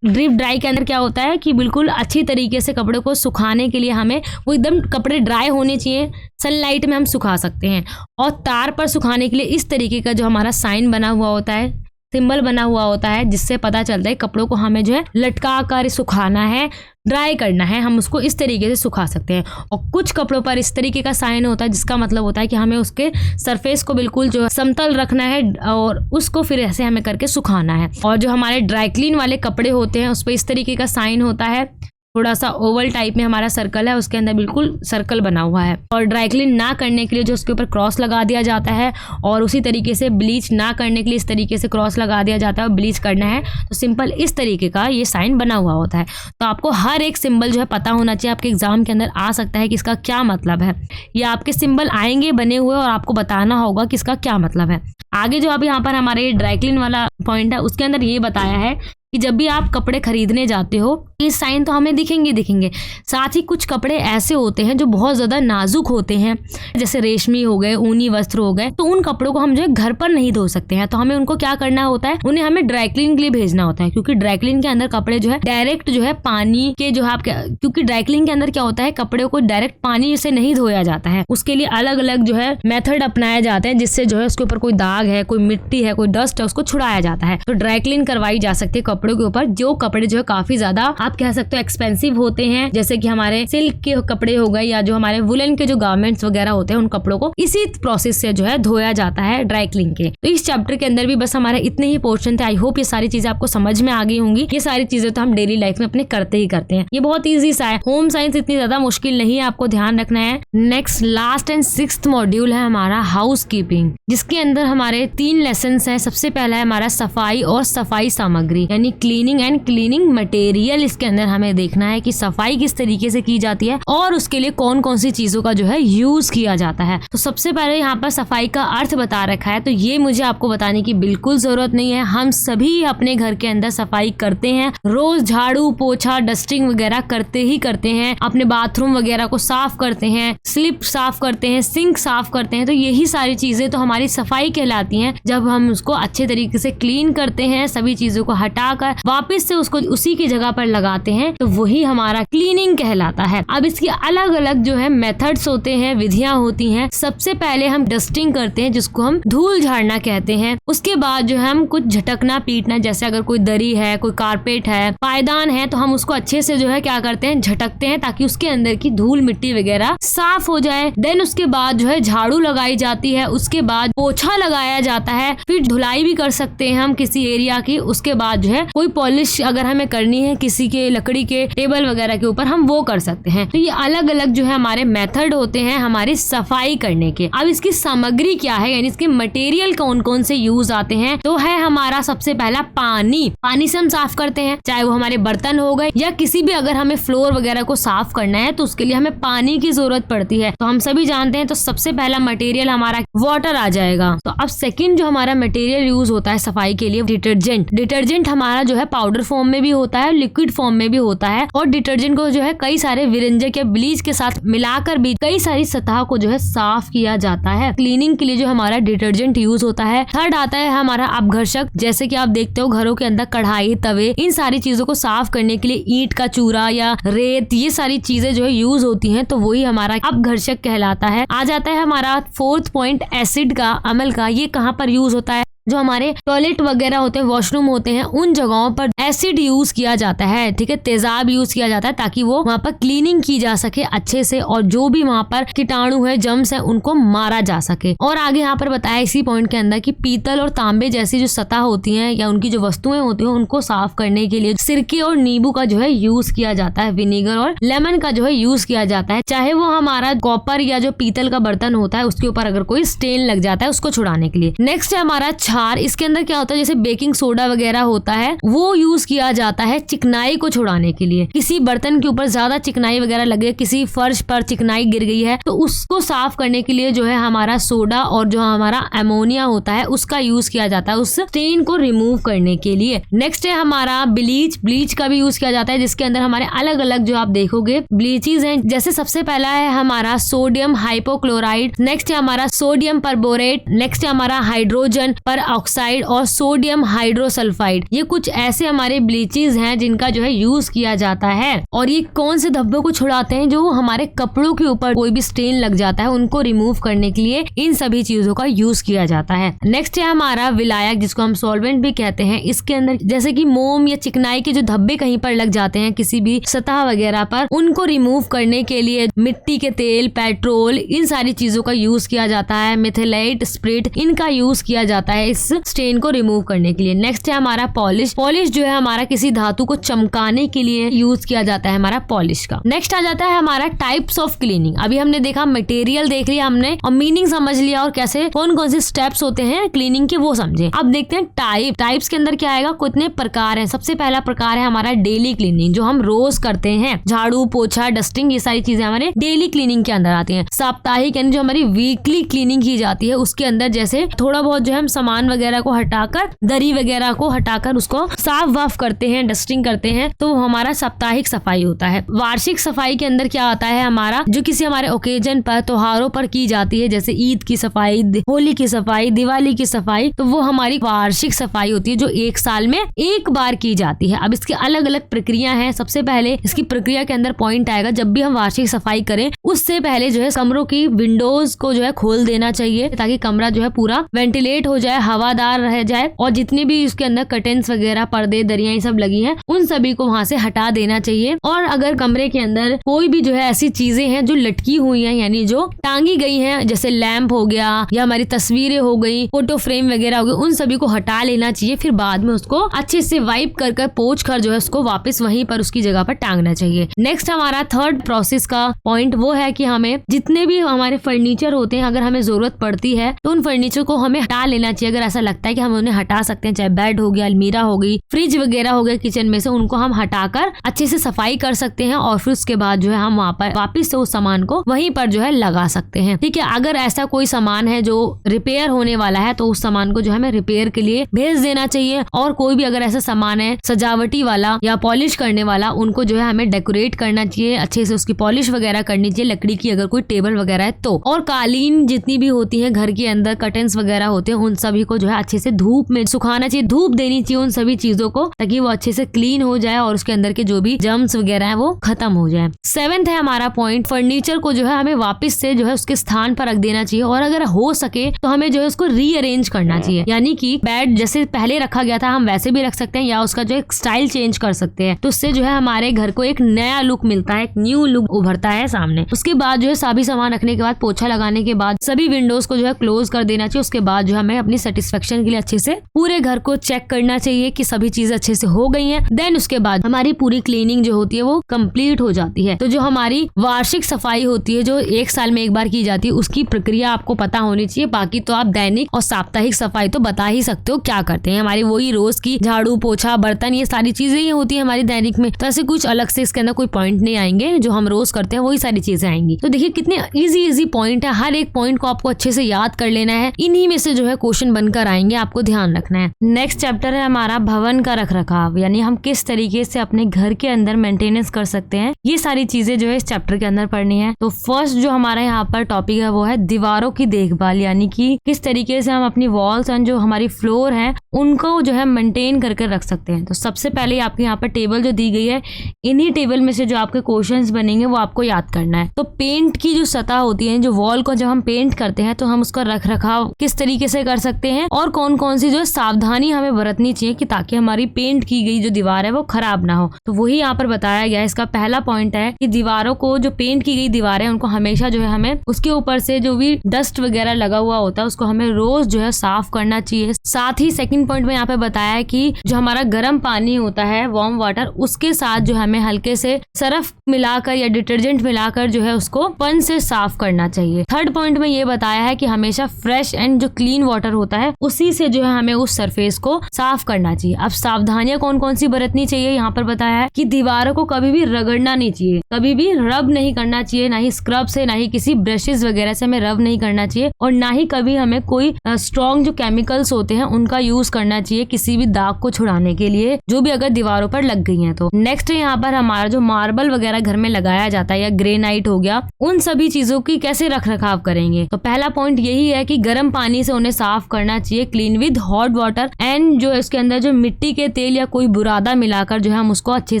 ड्रिप ड्राई के अंदर क्या होता है कि बिल्कुल अच्छी तरीके से कपड़े को सुखाने के लिए हमें वो एकदम कपड़े ड्राई होने चाहिए, सनलाइट में हम सुखा सकते हैं। और तार पर सुखाने के लिए इस तरीके का जो हमारा साइन बना हुआ होता है, सिंबल बना हुआ होता है, जिससे पता चलता है कपड़ों को हमें जो है लटका कर सुखाना है, ड्राई करना है, हम उसको इस तरीके से सुखा सकते हैं। और कुछ कपड़ों पर इस तरीके का साइन होता है जिसका मतलब होता है कि हमें उसके सरफेस को बिल्कुल जो समतल रखना है और उसको फिर ऐसे हमें करके सुखाना है। और जो हमारे ड्राई क्लीन वाले कपड़े होते हैं उस पर इस तरीके का साइन होता है, थोड़ा सा ओवल टाइप में हमारा सर्कल है, उसके अंदर बिल्कुल सर्कल बना हुआ है। और ड्राई क्लीन ना करने के लिए जो उसके ऊपर क्रॉस लगा दिया जाता है, और उसी तरीके से ब्लीच ना करने के लिए इस तरीके से क्रॉस लगा दिया जाता है और ब्लीच करना है तो सिंपल इस तरीके का ये साइन बना हुआ होता है। तो आपको हर एक सिंबल जो है पता होना चाहिए। आपके एग्जाम के अंदर आ सकता है कि इसका क्या मतलब है, या आपके सिंबल आएंगे बने हुए और आपको बताना होगा कि इसका क्या मतलब है। आगे जो अभी यहाँ पर हमारे ड्राई क्लीन वाला पॉइंट है उसके अंदर ये बताया है कि जब भी आप कपड़े खरीदने जाते हो ये साइन तो हमें दिखेंगे। साथ ही कुछ कपड़े ऐसे होते हैं जो बहुत ज़्यादा नाजुक होते हैं, जैसे रेशमी हो गए, ऊनी वस्त्र हो गए, तो उन कपड़ों को हम जो है घर पर नहीं धो सकते हैं। तो हमें उनको क्या करना होता है, उन्हें हमें ड्राई क्लीन के लिए भेजना होता है, क्योंकि ड्राई क्लीन के अंदर कपड़े जो है डायरेक्ट जो है पानी के जो है क्योंकि ड्राई क्लीन के अंदर क्या होता है, कपड़े को डायरेक्ट पानी से नहीं धोया जाता है। उसके लिए अलग अलग जो है मेथड अपनाए जाते हैं जिससे जो है उसके ऊपर कोई दाग है, कोई मिट्टी है, कोई डस्ट है, उसको छुड़ाया जाता है। तो ड्राई क्लीन करवाई जा सकती है कपड़ों के ऊपर। जो कपड़े जो है काफी ज्यादा आप कह सकते हो एक्सपेंसिव होते हैं, जैसे कि हमारे सिल्क के कपड़े हो गए या जो हमारे वुलन के जो गारमेंट्स वगैरह होते हैं, उन कपड़ों को इसी प्रोसेस से जो है धोया जाता है ड्राई क्लीन के। तो इस चैप्टर के अंदर भी बस हमारे इतने ही पोर्शन थे। आई होप ये सारी चीजें आपको समझ में आ गई होंगी। ये सारी चीजें तो हम डेली लाइफ में अपने करते ही करते हैं। ये बहुत ईजी सा है, होम साइंस इतनी ज्यादा मुश्किल नहीं है, आपको ध्यान रखना है। Next last and 6th module है हमारा हाउस कीपिंग, जिसके अंदर हमारे 3 लेसन है। सबसे पहला है हमारा सफाई और सफाई सामग्री, यानी क्लीनिंग एंड क्लीनिंग मटेरियल। इसके अंदर हमें देखना है कि सफाई किस तरीके से की जाती है और उसके लिए कौन कौन सी चीजों का जो है यूज किया जाता है। तो सबसे पहले यहाँ पर सफाई का अर्थ बता रखा है, तो ये मुझे आपको बताने की बिल्कुल जरूरत नहीं है। हम सभी अपने घर के अंदर सफाई करते हैं, रोज झाड़ू पोछा डस्टिंग वगैरह करते ही करते हैं, अपने बाथरूम वगैरह को साफ करते हैं, स्लिप साफ करते हैं, सिंक साफ करते हैं। तो यही सारी चीजें तो हमारी सफाई कहलाती हैं। जब हम उसको अच्छे तरीके से क्लीन करते हैं, सभी चीजों को हटाकर वापस से उसको उसी की जगह पर लगाते हैं, तो वही हमारा क्लीनिंग कहलाता है। अब इसकी अलग अलग जो है मेथड्स होते हैं, विधियां होती हैं। सबसे पहले हम डस्टिंग करते हैं, जिसको हम धूल झाड़ना कहते हैं। उसके बाद जो है हम कुछ झटकना पीटना, जैसे अगर कोई दरी है, कोई कारपेट है, पायदान है, तो हम उसको अच्छे से जो है क्या करते हैं, झटकते हैं ताकि उसके अंदर की धूल मिट्टी वगैरह साफ हो जाए। देन उसके बाद जो है झाड़ू लगाई जाती है, उसके बाद पोछा लगाया जाता है, फिर धुलाई भी कर सकते हैं हम किसी एरिया की। उसके बाद जो है कोई पॉलिश अगर हमें करनी है किसी के लकड़ी के टेबल वगैरह के ऊपर, हम वो कर सकते हैं। तो ये अलग अलग जो है हमारे मेथड होते हैं हमारी सफाई करने के। अब इसकी सामग्री क्या है, यानी इसके मटेरियल कौन कौन से यूज आते हैं, तो है हमारा सबसे पहला पानी। पानी से हम साफ करते हैं, चाहे वो हमारे बर्तन हो गए या किसी भी अगर हमें फ्लोर वगैरह को साफ करना है तो उसके लिए हमें पानी की जरूरत पड़ती है। तो हम सभी जानते हैं, तो सबसे पहला मटेरियल हमारा वाटर आ जाएगा। तो अब सेकंड जो हमारा मटेरियल यूज होता है सफाई के लिए, डिटर्जेंट। डिटर्जेंट हमारा जो है पाउडर फॉर्म में भी होता है, लिक्विड फॉर्म में भी होता है, और डिटर्जेंट को जो है कई सारे विरंजक या ब्लीच के साथ मिलाकर भी कई सारी सतह को जो है साफ किया जाता है। क्लीनिंग के लिए जो हमारा डिटर्जेंट यूज होता है। थर्ड आता है हमारा अपघर्षक, जैसे कि आप देखते हो घरों के अंदर कढ़ाई, तवे, इन सारी चीजों को साफ करने के लिए ईंट का चूरा या रेत, ये सारी चीजें जो है यूज होती हैं, तो वही हमारा अपघर्षक कहलाता है। आ जाता है हमारा फोर्थ पॉइंट एसिड का, अम्ल का। ये कहाँ पर यूज होता है, जो हमारे टॉयलेट वगैरह होते हैं, वॉशरूम होते हैं, उन जगहों पर एसिड यूज किया जाता है, ठीक है, तेजाब यूज किया जाता है, ताकि वो वहाँ पर क्लीनिंग की जा सके अच्छे से, और जो भी वहाँ पर कीटाणु है, जम्स है, उनको मारा जा सके। और आगे यहाँ पर बताया इसी पॉइंट के अंदर कि पीतल और तांबे जैसी जो सतह होती हैं या उनकी जो वस्तुएं होती हैं, उनको साफ करने के लिए सिरके और नींबू का जो है यूज किया जाता है, विनेगर और लेमन का जो है यूज किया जाता है, चाहे वो हमारा कॉपर या जो पीतल का बर्तन होता है उसके ऊपर अगर कोई स्टेन लग जाता है उसको छुड़ाने के लिए। नेक्स्ट है हमारा क्षार। इसके अंदर क्या होता है, जैसे बेकिंग सोडा वगैरह होता है, वो यूज किया जाता है चिकनाई को छुड़ाने के लिए। किसी बर्तन के ऊपर ज्यादा चिकनाई वगैरह लगे, किसी फर्श पर चिकनाई गिर गई है, तो उसको साफ करने के लिए जो है हमारा सोडा और जो हमारा अमोनिया होता है उसका यूज किया जाता है, उस स्टेन को रिमूव करने के लिए। नेक्स्ट है हमारा ब्लीच। ब्लीच का भी यूज किया जाता है, जिसके अंदर हमारे अलग अलग जो आप देखोगे ब्लीचेस हैं। जैसे सबसे पहला है हमारा सोडियम हाइपोक्लोराइड, नेक्स्ट है हमारा सोडियम परबोरेट, नेक्स्ट है हमारा हाइड्रोजन पर ऑक्साइड और सोडियम हाइड्रोसल्फाइड। ये कुछ ऐसे हमारे ब्लीचेस हैं जिनका जो है यूज किया जाता है। और ये कौन से धब्बों को छुड़ाते हैं, जो हमारे कपड़ों के ऊपर कोई भी स्टेन लग जाता है उनको रिमूव करने के लिए इन सभी चीजों का यूज किया जाता है। नेक्स्ट है हमारा विलायक, जिसको हम सॉल्वेंट भी कहते हैं। इसके अंदर जैसे कि मोम या चिकनाई के जो धब्बे कहीं पर लग जाते हैं किसी भी सतह वगैरह पर, उनको रिमूव करने के लिए मिट्टी के तेल, पेट्रोल, इन सारी चीजों का यूज किया जाता है। मिथिलेट स्प्रिट, इनका यूज किया जाता है इस स्टेन को रिमूव करने के लिए। नेक्स्ट है हमारा पॉलिश। पॉलिश जो है हमारा किसी धातु को चमकाने के लिए यूज किया जाता है हमारा पॉलिश का। नेक्स्ट आ जाता है हमारा टाइप्स ऑफ क्लीनिंग। अभी हमने देखा मटेरियल देख लिया हमने और मीनिंग समझ लिया और कैसे कौन कौन से स्टेप्स होते हैं क्लीनिंग के वो समझे। अब देखते हैं टाइप्स के अंदर क्या आएगा, कितने प्रकार हैं। सबसे पहला प्रकार है हमारा डेली क्लीनिंग, जो हम रोज करते हैं, झाड़ू पोछा डस्टिंग, ये सारी चीजें हमारे डेली क्लीनिंग के अंदर आती हैं। साप्ताहिक यानी जो हमारी वीकली क्लीनिंग की जाती है उसके अंदर जैसे थोड़ा बहुत जो है हम सामान वगैरह को हटाकर, दरी वगैरह को हटाकर उसको साफ वाफ करते हैं, डस्टिंग करते हैं, तो वो हमारा साप्ताहिक सफाई होता है। वार्षिक सफाई के अंदर क्या आता है हमारा, जो किसी हमारे ओकेजन पर, त्योहारों पर की जाती है, जैसे ईद की सफाई, होली की सफाई, दिवाली की सफाई, तो वो हमारी वार्षिक सफाई होती है जो एक साल में एक बार की जाती है। अब इसकी अलग अलग प्रक्रिया है। सबसे पहले इसकी प्रक्रिया के अंदर पॉइंट आएगा, जब भी हम वार्षिक सफाई करें उससे पहले जो है कमरों की विंडोज को जो है खोल देना चाहिए, ताकि कमरा जो है पूरा वेंटिलेट हो जाए, हवादार रह जाए, और जितने भी उसके अंदर कर्टेन्स वगैरह, पर्दे, दरियां सब लगी हैं, उन सभी को वहां से हटा देना चाहिए। और अगर कमरे के अंदर कोई भी जो है ऐसी चीजें हैं जो लटकी हुई हैं, यानी जो टांगी गई हैं, जैसे लैंप हो गया या हमारी तस्वीरें हो गई, फोटो फ्रेम वगैरह हो गई, उन सभी को हटा लेना चाहिए। फिर बाद में उसको अच्छे से वाइप कर पोंछ कर जो है उसको वापस वहीं पर उसकी जगह पर टांगना चाहिए। नेक्स्ट हमारा थर्ड प्रोसेस का पॉइंट वो है कि हमें जितने भी हमारे फर्नीचर होते हैं, अगर हमें जरूरत पड़ती है तो उन फर्नीचर को हमें हटा लेना चाहिए। अगर ऐसा लगता है कि हम उन्हें हटा सकते हैं, चाहे बेड हो गया, अलमीरा हो गई, फ्रिज वगैरह हो गया किचन में से, उनको हम हटाकर अच्छे से सफाई कर सकते हैं और फिर उसके बाद जो है हम वहाँ पर वापस से उस सामान को वहीं पर जो है लगा सकते हैं। ठीक है, अगर ऐसा कोई सामान है जो रिपेयर होने वाला है तो उस सामान को जो है हमें रिपेयर के लिए भेज देना चाहिए। और कोई भी अगर ऐसा सामान है सजावटी वाला या पॉलिश करने वाला, उनको जो है हमें डेकोरेट करना चाहिए, अच्छे से उसकी पॉलिश वगैरह करनी चाहिए, लकड़ी की अगर कोई टेबल वगैरह है तो। और कालीन जितनी भी होती है घर के अंदर, कर्टेन्स वगैरह होते हैं, उन सभी को जो है अच्छे से धूप में सुखाना चाहिए, धूप देनी चाहिए उन सभी चीजों को, ताकि वो अच्छे से क्लीन हो जाए और उसके अंदर के जो भी जर्म्स वगैरह है वो खत्म हो जाए। 7th है हमारा पॉइंट, फर्नीचर को जो है हमें वापस से जो है उसके स्थान पर रख देना चाहिए, और अगर हो सके तो हमें जो है उसको रीअरेंज करना चाहिए। यानी कि बेड जैसे पहले रखा गया था हम वैसे भी रख सकते हैं, या उसका जो एक स्टाइल चेंज कर सकते हैं, तो उससे जो है हमारे घर को एक नया लुक मिलता है, एक न्यू लुक उभरता है सामने। उसके बाद जो है सभी सामान रखने के बाद, पोछा लगाने के बाद सभी विंडोज को जो है क्लोज कर देना चाहिए। उसके बाद जो हमें अपनी सेटिस्फेक्शन के लिए अच्छे से पूरे घर को चेक करना चाहिए कि सभी चीजें अच्छे से हो गई हैं। देन उसके बाद हमारी पूरी क्लीनिंग जो होती है वो कंप्लीट हो जाती है। तो जो हमारी वार्षिक सफाई होती है जो 1 साल में एक बार की जाती है, उसकी प्रक्रिया आपको पता होनी चाहिए। बाकी तो आप दैनिक और साप्ताहिक सफाई तो बता ही सकते हो क्या करते हैं। हमारी वही रोज की झाड़ू पोछा बर्तन ये सारी चीजें ही होती है हमारी दैनिक में, तो ऐसे कुछ अलग से इसके अंदर कोई पॉइंट नहीं आएंगे। जो हम रोज करते हैं वही सारी चीजें आएंगी। तो देखिए कितने इजी पॉइंट है, हर एक पॉइंट को आपको अच्छे से याद कर लेना है। इन्हीं में से जो है क्वेश्चन बनकर आएंगे, आपको ध्यान रखना है। नेक्स्ट चैप्टर है हमारा भवन का रखरखाव, यानी हम किस तरीके से अपने घर के अंदर मेंटेनेंस कर सकते हैं। ये सारी चीजें जो है इस चैप्टर के अंदर पढ़नी है। तो फर्स्ट जो हमारा यहाँ पर टॉपिक है वो है दीवारों की देखभाल, यानी कि किस तरीके से हम अपनी वॉल्स एंड जो हमारी फ्लोर है उनको जो है मेंटेन करके रख सकते हैं। तो सबसे पहले आपके यहाँ पर टेबल जो दी गई है, इन्हीं टेबल में से जो आपके क्वेश्चंस बनेंगे वो आपको याद करना है। तो पेंट की जो सतह होती है, जो वॉल को जब हम पेंट करते हैं तो हम उसका रखरखाव किस तरीके से कर सकते हैं और कौन कौन सी जो सावधानी हमें बरतनी चाहिए कि ताकि हमारी पेंट की गई जो दीवार है वो खराब ना हो। तो वही यहाँ पर बताया गया है। इसका पहला पॉइंट है कि दीवारों को, जो पेंट की गई दीवार है उनको हमेशा जो है हमें उसके ऊपर से जो भी डस्ट वगैरह लगा हुआ होता है उसको हमें रोज जो है साफ करना चाहिए। साथ ही सेकंड पॉइंट में यहाँ पे बताया है कि जो हमारा गर्म पानी होता है वार्म वाटर, उसके साथ जो हमें हल्के से सर्फ मिलाकर या डिटर्जेंट मिलाकर जो है उसको पन से साफ करना चाहिए। थर्ड पॉइंट में ये बताया है कि हमेशा फ्रेश एंड जो क्लीन वाटर होता है उसी से जो है हमें उस सरफेस को साफ करना चाहिए। अब सावधानियां कौन कौन सी बरतनी चाहिए यहाँ पर बताया है कि दीवारों को कभी भी रगड़ना नहीं चाहिए, कभी भी रब नहीं करना चाहिए, ना ही स्क्रब से, ना ही किसी ब्रशेस वगैरह से हमें रब नहीं करना चाहिए, और ना ही कभी हमें कोई स्ट्रॉन्ग जो केमिकल्स होते हैं उनका यूज करना चाहिए किसी भी दाग को छुड़ाने के लिए, जो भी अगर दीवारों पर लग गई है। तो नेक्स्ट यहाँ पर हमारा जो मार्बल वगैरह घर में लगाया जाता है या ग्रेनाइट हो गया, उन सभी चीजों की कैसे रख रखाव करेंगे। तो पहला पॉइंट यही है कि गर्म पानी से उन्हें साफ करना चाहिए, clean with hot water, and जो इसके अंदर जो मिट्टी के तेल या कोई बुरादा मिलाकर जो है हम उसको अच्छे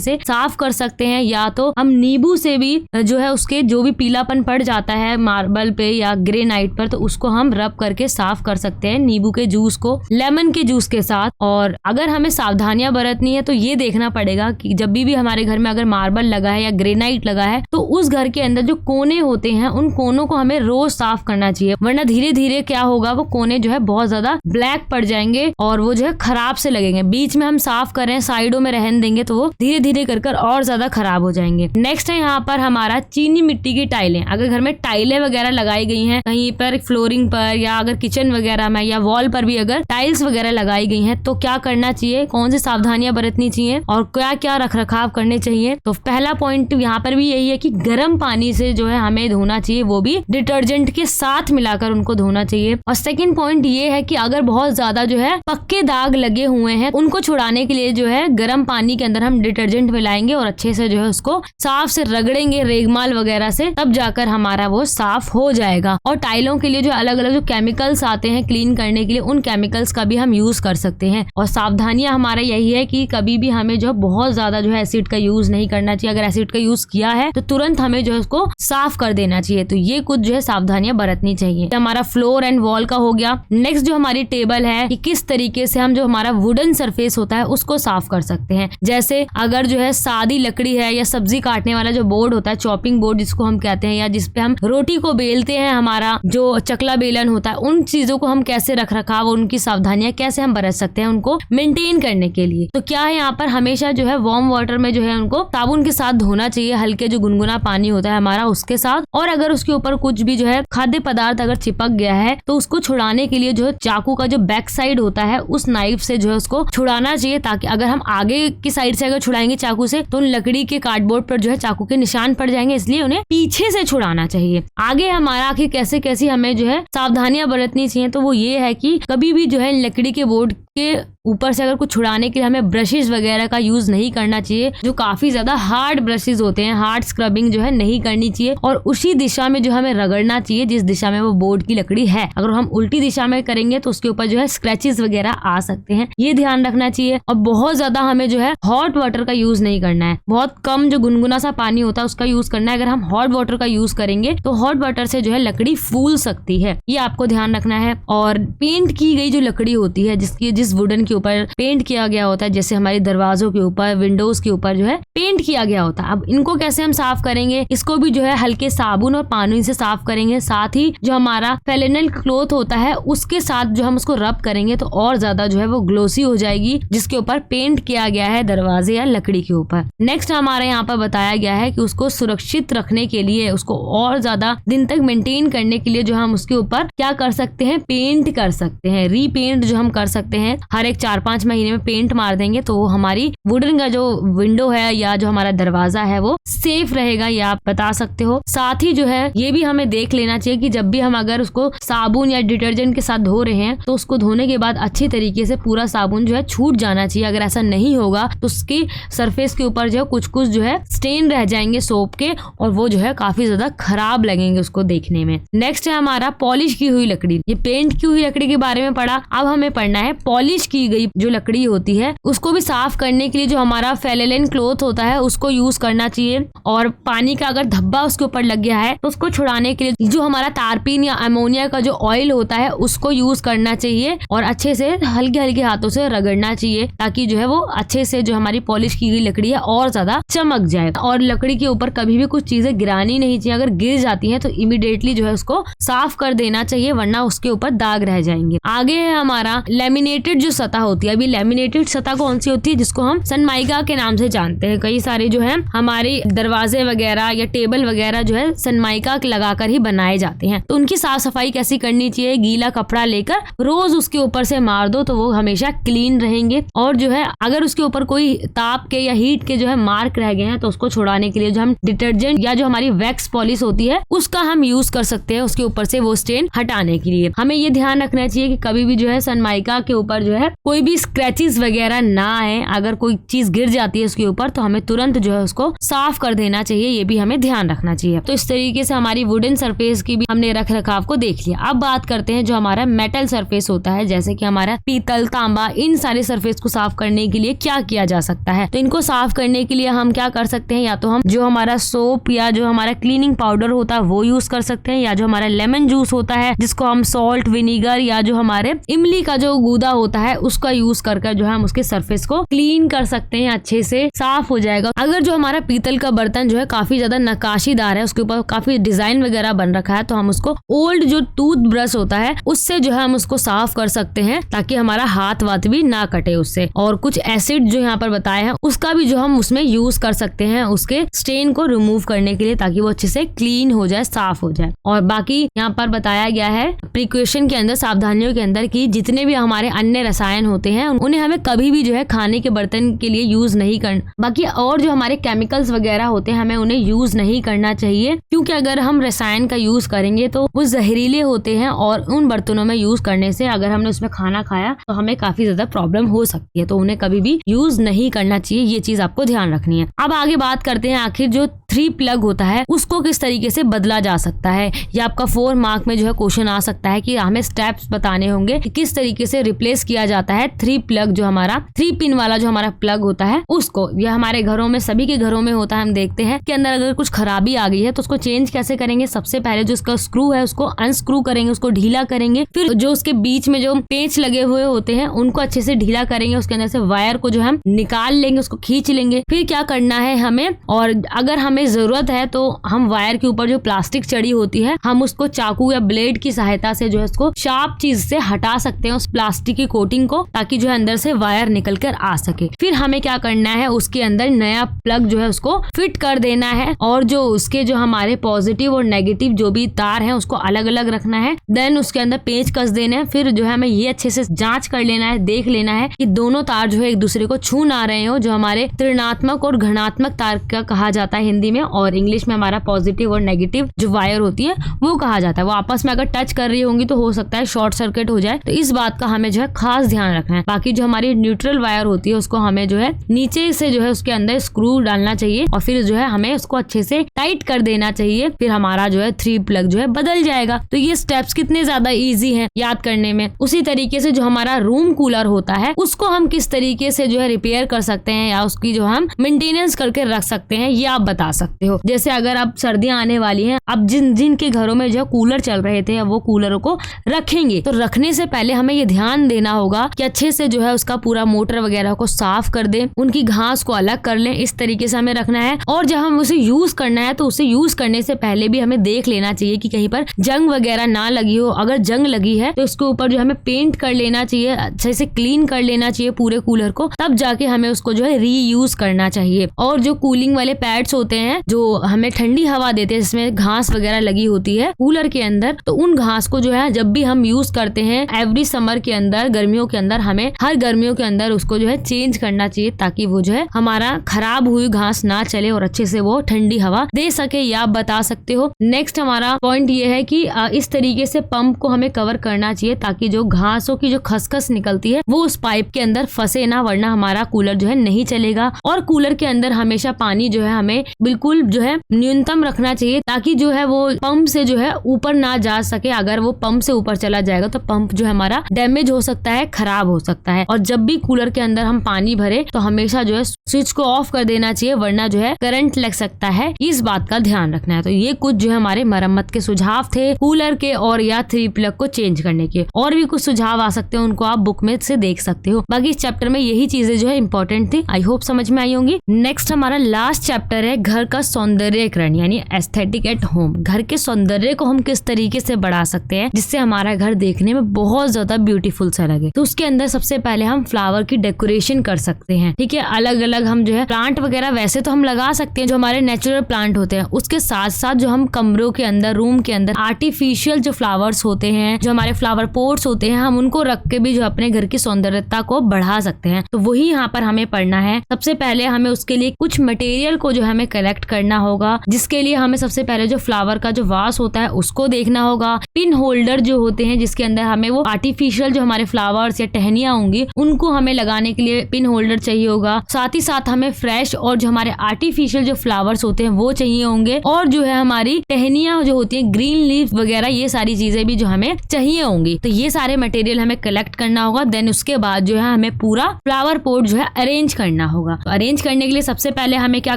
से साफ कर सकते हैं, या तो हम नींबू से भी जो है उसके जो भी पीलापन पड़ जाता है मार्बल पे या ग्रेनाइट पर, तो उसको हम रब करके साफ कर सकते हैं नींबू के जूस को लेमन के जूस के साथ। और अगर हमें सावधानियां बरतनी है तो ये देखना पड़ेगा कि जब भी हमारे घर में अगर मार्बल लगा है या ग्रेनाइट लगा है तो उस घर के अंदर जो कोने होते हैं उन कोनों को हमें रोज साफ करना चाहिए, वरना धीरे धीरे क्या होगा, वो कोने जो है बहुत ज्यादा ब्लैक पड़ जाएंगे और वो जो है खराब से लगेंगे। बीच में हम साफ करें, साइडों में रहने देंगे तो वो धीरे धीरे कर और ज्यादा खराब हो जाएंगे। नेक्स्ट है यहाँ पर हमारा चीनी मिट्टी की टाइलें। अगर घर में टाइलें वगैरह लगाई गई हैं कहीं पर फ्लोरिंग पर या अगर किचन वगैरह में या वॉल पर भी अगर टाइल्स वगैरह लगाई गई हैं तो क्या करना चाहिए, कौन सी सावधानियां बरतनी चाहिए और क्या क्या रखरखाव करने चाहिए। तो पहला पॉइंट यहाँ पर भी यही है कि गर्म पानी से जो है हमें धोना चाहिए, वो भी डिटर्जेंट के साथ मिलाकर उनको धोना चाहिए। और सेकंड पॉइंट ये है कि अगर बहुत ज्यादा जो है पक्के दाग लगे हुए हैं उनको छुड़ाने के लिए जो है गर्म पानी के अंदर हम डिटर्जेंट मिलाएंगे और अच्छे से जो है उसको साफ से रगड़ेंगे रेगमाल वगैरह से, तब जाकर हमारा वो साफ हो जाएगा। और टाइलों के लिए जो अलग अलग जो केमिकल्स आते हैं क्लीन करने के लिए, उन केमिकल्स का भी हम यूज कर सकते हैं। और सावधानियां हमारा यही है कि कभी भी हमें जो बहुत ज्यादा जो है एसिड का यूज नहीं करना चाहिए। अगर एसिड का यूज किया है तो तुरंत हमें जो है उसको साफ कर देना चाहिए। तो ये कुछ जो है सावधानियां बरतनी चाहिए। हमारा फ्लोर एंड वॉल का हो गया। नेक्स्ट जो हमारी टेबल है कि किस तरीके से हम जो हमारा वुडन सरफेस होता है उसको साफ कर सकते हैं। जैसे अगर जो है सादी लकड़ी है या सब्जी काटने वाला जो बोर्ड होता है, चॉपिंग बोर्ड जिसको हम कहते हैं, या जिसपे हम रोटी को बेलते हैं, हमारा जो चकला बेलन होता है, उन चीजों को हम कैसे रख रखाव, उनकी सावधानियां कैसे हम बरत सकते हैं उनको मेंटेन करने के लिए। तो क्या है यहाँ पर हमेशा जो है वार्म वाटर में जो है उनको साबुन के साथ धोना चाहिए, हल्के जो गुनगुना पानी होता है हमारा उसके साथ। और अगर उसके ऊपर कुछ भी जो है खाद्य पदार्थ अगर चिपक गया है तो उसको छुड़ाने के लिए जो है चाकू का जो बैक साइड होता है उस नाइफ से जो है उसको छुड़ाना चाहिए, ताकि अगर हम आगे की साइड से अगर छुड़ाएंगे चाकू से तो लकड़ी के कार्डबोर्ड पर जो है चाकू के निशान पड़ जाएंगे, इसलिए उन्हें पीछे से छुड़ाना चाहिए। आगे हमारा आखिर कैसे कैसी हमें जो है सावधानियां बरतनी चाहिए, तो वो ये है कि कभी भी जो है लकड़ी के बोर्ड के ऊपर से अगर कुछ छुड़ाने के लिए हमें ब्रशेस वगैरह का यूज नहीं करना चाहिए, जो काफी ज्यादा हार्ड ब्रशेस होते हैं, हार्ड स्क्रबिंग जो है नहीं करनी चाहिए, और उसी दिशा में जो हमें रगड़ना चाहिए जिस दिशा में वो बोर्ड की लकड़ी है। अगर हम उल्टी दिशा में करेंगे तो उसके ऊपर जो है स्क्रैचेस वगैरह आ सकते हैं, ये ध्यान रखना चाहिए। और बहुत ज्यादा हमें जो है हॉट वाटर का यूज नहीं करना है, बहुत कम जो गुनगुना सा पानी होता है उसका यूज करना है। अगर हम हॉट वाटर का यूज करेंगे तो हॉट वाटर से जो है लकड़ी फूल सकती है, ये आपको ध्यान रखना है। और पेंट की गई जो लकड़ी होती है जिस जिस वुडन के ऊपर पेंट किया गया होता है, जैसे हमारे दरवाजों के ऊपर, विंडोज के ऊपर जो है पेंट किया गया होता है। अब इनको कैसे हम साफ करेंगे, इसको भी जो है हल्के साबुन और पानी से साफ करेंगे। साथ ही जो हमारा फेलेनल क्लॉथ होता है उसके साथ जो हम उसको रब करेंगे तो और ज्यादा जो है वो ग्लोसी हो जाएगी, जिसके ऊपर पेंट किया गया है दरवाजे या लकड़ी के ऊपर। नेक्स्ट हमारे यहाँ पर बताया गया है कि उसको सुरक्षित रखने के लिए, उसको और ज्यादा दिन तक मेंटेन करने के लिए जो हम उसके ऊपर क्या कर सकते हैं, पेंट कर सकते हैं। रीपेंट जो हम कर सकते हैं, हर एक 4-5 महीने में पेंट मार देंगे तो हमारी वुडन का जो विंडो है या जो हमारा दरवाजा है वो सेफ रहेगा, ये आप बता सकते हो। साथ ही जो है ये भी हमें देख लेना चाहिए कि जब भी हम अगर उसको साबुन या डिटर्जेंट के साथ धो रहे हैं तो उसको धोने के बाद अच्छी तरीके से पूरा साबुन जो है छूट जाना चाहिए। अगर ऐसा नहीं होगा तो उसकी सरफेस के ऊपर जो है कुछ जो है स्टेन रह जाएंगे सोप के, और वो जो है काफी ज्यादा खराब लगेंगे उसको देखने में। नेक्स्ट है हमारा पॉलिश की हुई लकड़ी। ये पेंट की हुई लकड़ी के बारे में पढ़ा, अब हमें पढ़ना है पॉलिश की गई जो लकड़ी होती है उसको भी साफ करने के लिए जो हमारा फेलेलन क्लॉथ होता है उसको यूज करना चाहिए। और पानी का अगर धब्बा उसके ऊपर लग गया है तो उसको छुड़ाने के लिए जो हमारा तारपीन या अमोनिया का जो ऑयल होता है उसको यूज करना चाहिए और अच्छे से हल्के हल्के हाथों से रगड़ना चाहिए, ताकि जो है वो अच्छे से जो हमारी पॉलिश की गई लकड़ी है और ज्यादा चमक जाए। और लकड़ी के ऊपर कभी भी कुछ चीजें गिरानी नहीं चाहिए, अगर गिर जाती है तो इमीडिएटली जो है उसको साफ कर देना चाहिए, वरना उसके ऊपर दाग रह जाएंगे। आगे है हमारा लेमिनेटेड जो सतह होती है। अभी लेमिनेटेड सतह कौन सी होती है, जिसको हम सनमाइका के नाम से जानते हैं। कई सारे जो है हमारे दरवाजे वगैरह या टेबल वगैरह जो है सनमाइका लगाकर ही बनाए जाते हैं। तो उनकी साफ सफाई कैसी करनी चाहिए, गीला कपड़ा लेकर रोज उसके ऊपर से मार दो तो वो हमेशा क्लीन रहेंगे। और जो है अगर उसके ऊपर कोई ताप के या हीट के जो है मार्क रह गए हैं तो उसको छुड़ाने के लिए जो हम डिटर्जेंट या जो हमारी वैक्स पॉलिश होती है उसका हम यूज कर सकते हैं उसके ऊपर से वो स्टेन हटाने के लिए। हमें ये ध्यान रखना चाहिए कि कभी भी जो है सनमाइका के ऊपर जो है कोई भी स्क्रैचेस वगैरह ना आए। अगर कोई चीज गिर जाती है उसके ऊपर तो हमें तुरंत जो है उसको साफ कर देना चाहिए, ये भी हमें ध्यान रखना चाहिए। तो इस तरीके से हमारी वुडन सरफेस की भी हमने रख रखाव को देख लिया। अब बात करते हैं जो हमारा मेटल सरफेस होता है, जैसे कि हमारा पीतल, तांबा, इन सारे सरफेस को साफ करने के लिए क्या किया जा सकता है। तो इनको साफ करने के लिए हम क्या कर सकते हैं, या तो हम जो हमारा सोप या जो हमारा क्लीनिंग पाउडर होता है वो यूज कर सकते हैं, या जो हमारा लेमन जूस होता है जिसको हम सॉल्ट, विनीगर या जो हमारे इमली का जो गूदा होता है उसका यूज करके जो है हम उसके सरफेस को क्लीन कर सकते हैं, अच्छे से साफ हो जाएगा। अगर जो हमारा पीतल का बर्तन जो है काफी ज्यादा नक्काशीदार है, उसके ऊपर काफी डिजाइन वगैरह बन रखा है, तो हम उसको ओल्ड जो टूथ ब्रश होता है उससे जो है हम उसको साफ कर सकते हैं, ताकि हमारा हाथ वाथ भी ना कटे उससे। और कुछ एसिड जो यहाँ पर बताए हैं उसका भी जो हम उसमें यूज कर सकते हैं उसके स्टेन को रिमूव करने के लिए, ताकि वो अच्छे से क्लीन हो जाए, साफ हो जाए। और बाकी यहाँ पर बताया गया है प्रिकॉशन के अंदर, सावधानियों के अंदर, कि जितने भी हमारे अन्य रसायन होते हैं उन्हें हमें कभी भी जो है खाने के बर्तन के लिए यूज नहीं करना। बाकी और जो हमारे केमिकल्स वगैरह होते हैं हमें उन्हें यूज नहीं करना चाहिए, क्योंकि अगर हम रसायन का यूज करेंगे तो वो जहरीले होते हैं और उन बर्तनों में यूज करने से अगर हमने उसमें खाना खाया तो हमें काफी ज्यादा प्रॉब्लम हो सकती है। तो उन्हें कभी भी यूज नहीं करना चाहिए, ये चीज आपको ध्यान रखनी है। अब आगे बात करते हैं आखिर जो 3 प्लग होता है उसको किस तरीके से बदला जा सकता है। ये आपका 4 मार्क में जो है क्वेश्चन आ सकता है कि हमें स्टेप्स बताने होंगे कि किस तरीके से रिप्लेस किया जाता है 3 प्लग, जो हमारा 3 पिन वाला जो हमारा प्लग होता है उसको। यह हमारे घरों में, सभी के घरों में होता है। हम देखते हैं कि अंदर अगर कुछ खराबी आ गई है तो उसको चेंज कैसे करेंगे। सबसे पहले जो उसका स्क्रू है उसको अनस्क्रू करेंगे, उसको ढीला करेंगे। फिर जो उसके बीच में जो पेंच लगे हुए होते हैं उनको अच्छे से ढीला करेंगे, उसके अंदर से वायर को जो हम निकाल लेंगे, उसको खींच लेंगे। फिर क्या करना है हमें, और अगर हमें जरूरत है तो हम वायर के ऊपर जो प्लास्टिक चढ़ी होती है हम उसको चाकू या ब्लेड की सहायता से जो है उसको शार्प चीज से हटा सकते हैं उस प्लास्टिक की कोटिंग को, ताकि जो है अंदर से वायर निकल कर आ सके। फिर हमें क्या करना है, उसके अंदर नया प्लग जो है उसको फिट कर देना है, और जो उसके जो हमारे पॉजिटिव और नेगेटिव जो भी तार है उसको अलग अलग रखना है। देन उसके अंदर पेंच कस देना है। फिर जो है हमें ये अच्छे से जांच कर लेना है, देख लेना है कि दोनों तार जो है एक दूसरे को छू ना रहे हो, जो हमारे ऋणात्मक और धनात्मक तार का कहा जाता है हिंदी में, और इंग्लिश में हमारा पॉजिटिव और नेगेटिव जो वायर होती है वो कहा जाता है। वो आपस में अगर टच कर रही होंगी तो हो सकता है शॉर्ट सर्किट हो जाए, तो इस बात का हमें जो है खास ध्यान रखना है। बाकी जो हमारी न्यूट्रल वायर होती है उसको हमें जो है नीचे से जो है उसके अंदर स्क्रू डालना चाहिए, और फिर जो है हमें उसको अच्छे से टाइट कर देना चाहिए। फिर हमारा जो है 3 प्लग जो है बदल जाएगा। तो ये स्टेप्स कितने ज्यादा इजी हैं याद करने में। उसी तरीके से जो हमारा रूम कूलर होता है उसको हम किस तरीके से जो है रिपेयर कर सकते हैं या उसकी जो हम मेंटेनेंस करके रख सकते हैं, ये आप बता सकते हो। जैसे अगर अब सर्दियां आने वाली हैं, अब जिनके घरों में जो कूलर चल रहे थे, अब वो कूलरों को रखेंगे तो रखने से पहले हमें ये ध्यान देना होगा कि अच्छे से जो है उसका पूरा मोटर वगैरह को साफ कर दें, उनकी घास को अलग कर लें, इस तरीके से हमें रखना है। और जब हम उसे यूज करना है तो उसे यूज करने से पहले भी हमें देख लेना चाहिए कि कहीं पर जंग वगैरह ना लगी हो। अगर जंग लगी है तो उसके ऊपर जो हमें पेंट कर लेना चाहिए, अच्छे से क्लीन कर लेना चाहिए पूरे कूलर को, तब जाके हमें उसको जो है रीयूज करना चाहिए। और जो कूलिंग वाले पैड्स होते हैं जो हमें ठंडी हवा देते हैं, जिसमें घास वगैरह लगी होती है कूलर के अंदर, तो उन घास को जो है जब भी हम यूज करते हैं एवरी समर के अंदर, गर्मियों के अंदर, हमें हर गर्मियों के अंदर उसको जो है चेंज करना चाहिए, ताकि वो जो है हमारा खराब हुई घास ना चले और अच्छे से वो ठंडी हवा दे सके। या आप बता सकते हो। नेक्स्ट हमारा पॉइंट ये है कि इस तरीके से पंप को हमें कवर करना चाहिए ताकि जो घासों की जो खसखस निकलती है वो उस पाइप के अंदर फंसे ना, वरना हमारा कूलर जो है नहीं चलेगा। और कूलर के अंदर हमेशा पानी जो है हमें बिल्कुल जो है न्यूनतम रखना चाहिए, ताकि जो है वो पंप से जो है ऊपर ना जा सके। अगर वो पंप से ऊपर चला जाएगा तो पंप जो है हमारा डैमेज हो सकता है, खराब हो सकता है। और जब भी कूलर के अंदर हम पानी भरे तो हमेशा जो है स्विच को ऑफ कर देना चाहिए, वरना जो है करंट लग सकता है। इस बात का ध्यान रखना है। तो ये कुछ जो है हमारे मरम्मत के सुझाव थे कूलर के और या 3 प्लग को चेंज करने के। और भी कुछ सुझाव आ सकते हैं, उनको आप बुक में से देख सकते हो। बाकी इस चैप्टर में यही चीजें जो है इंपॉर्टेंट थी। आई होप समझ में आई होंगी। नेक्स्ट हमारा लास्ट चैप्टर है घर का सौंदर्यीकरण यानी एस्थेटिक एट होम। घर के सौंदर्य को हम किस तरीके से बढ़ा सकते हैं जिससे हमारा घर देखने में बहुत ज्यादा ब्यूटीफुल सा लगे। तो उसके अंदर सबसे पहले हम फ्लावर की डेकोरेशन कर सकते हैं। ठीक है, अलग अलग हम जो है प्लांट वगैरह वैसे तो हम लगा सकते हैं जो हमारे नेचुरल प्लांट होते हैं, उसके साथ साथ जो हम कमरों के अंदर, रूम के अंदर आर्टिफिशियल जो फ्लावर्स होते हैं, जो हमारे फ्लावर पोट्स होते हैं, हम उनको रख के भी जो अपने घर की सौंदर्यता को बढ़ा सकते हैं। तो वही यहाँ पर हमें पढ़ना है। सबसे पहले हमें उसके लिए कुछ मटेरियल को जो हमें कलेक्ट करना होगा, जिसके लिए हमें सबसे पहले जो फ्लावर का जो वास होता है उसको देखना होगा। पिन होल्डर जो होते हैं जिसके अंदर हमें वो आर्टिफिशियल जो हमारे फ्लावर्स या टहनियां होंगी उनको हमें लगाने के लिए पिन होल्डर चाहिए होगा। साथ ही साथ हमें फ्रेश और जो हमारे आर्टिफिशियल जो फ्लावर्स होते हैं वो चाहिए होंगे। और जो है हमारी टहनियां जो होती है, ग्रीन लीव्स वगैरह, ये सारी चीजें भी जो हमें चाहिए होंगी। तो ये सारे मटेरियल हमें कलेक्ट करना होगा। देन उसके बाद जो है हमें पूरा फ्लावर पोट जो है अरेंज करना होगा। तो अरेंज करने के लिए सबसे पहले हमें क्या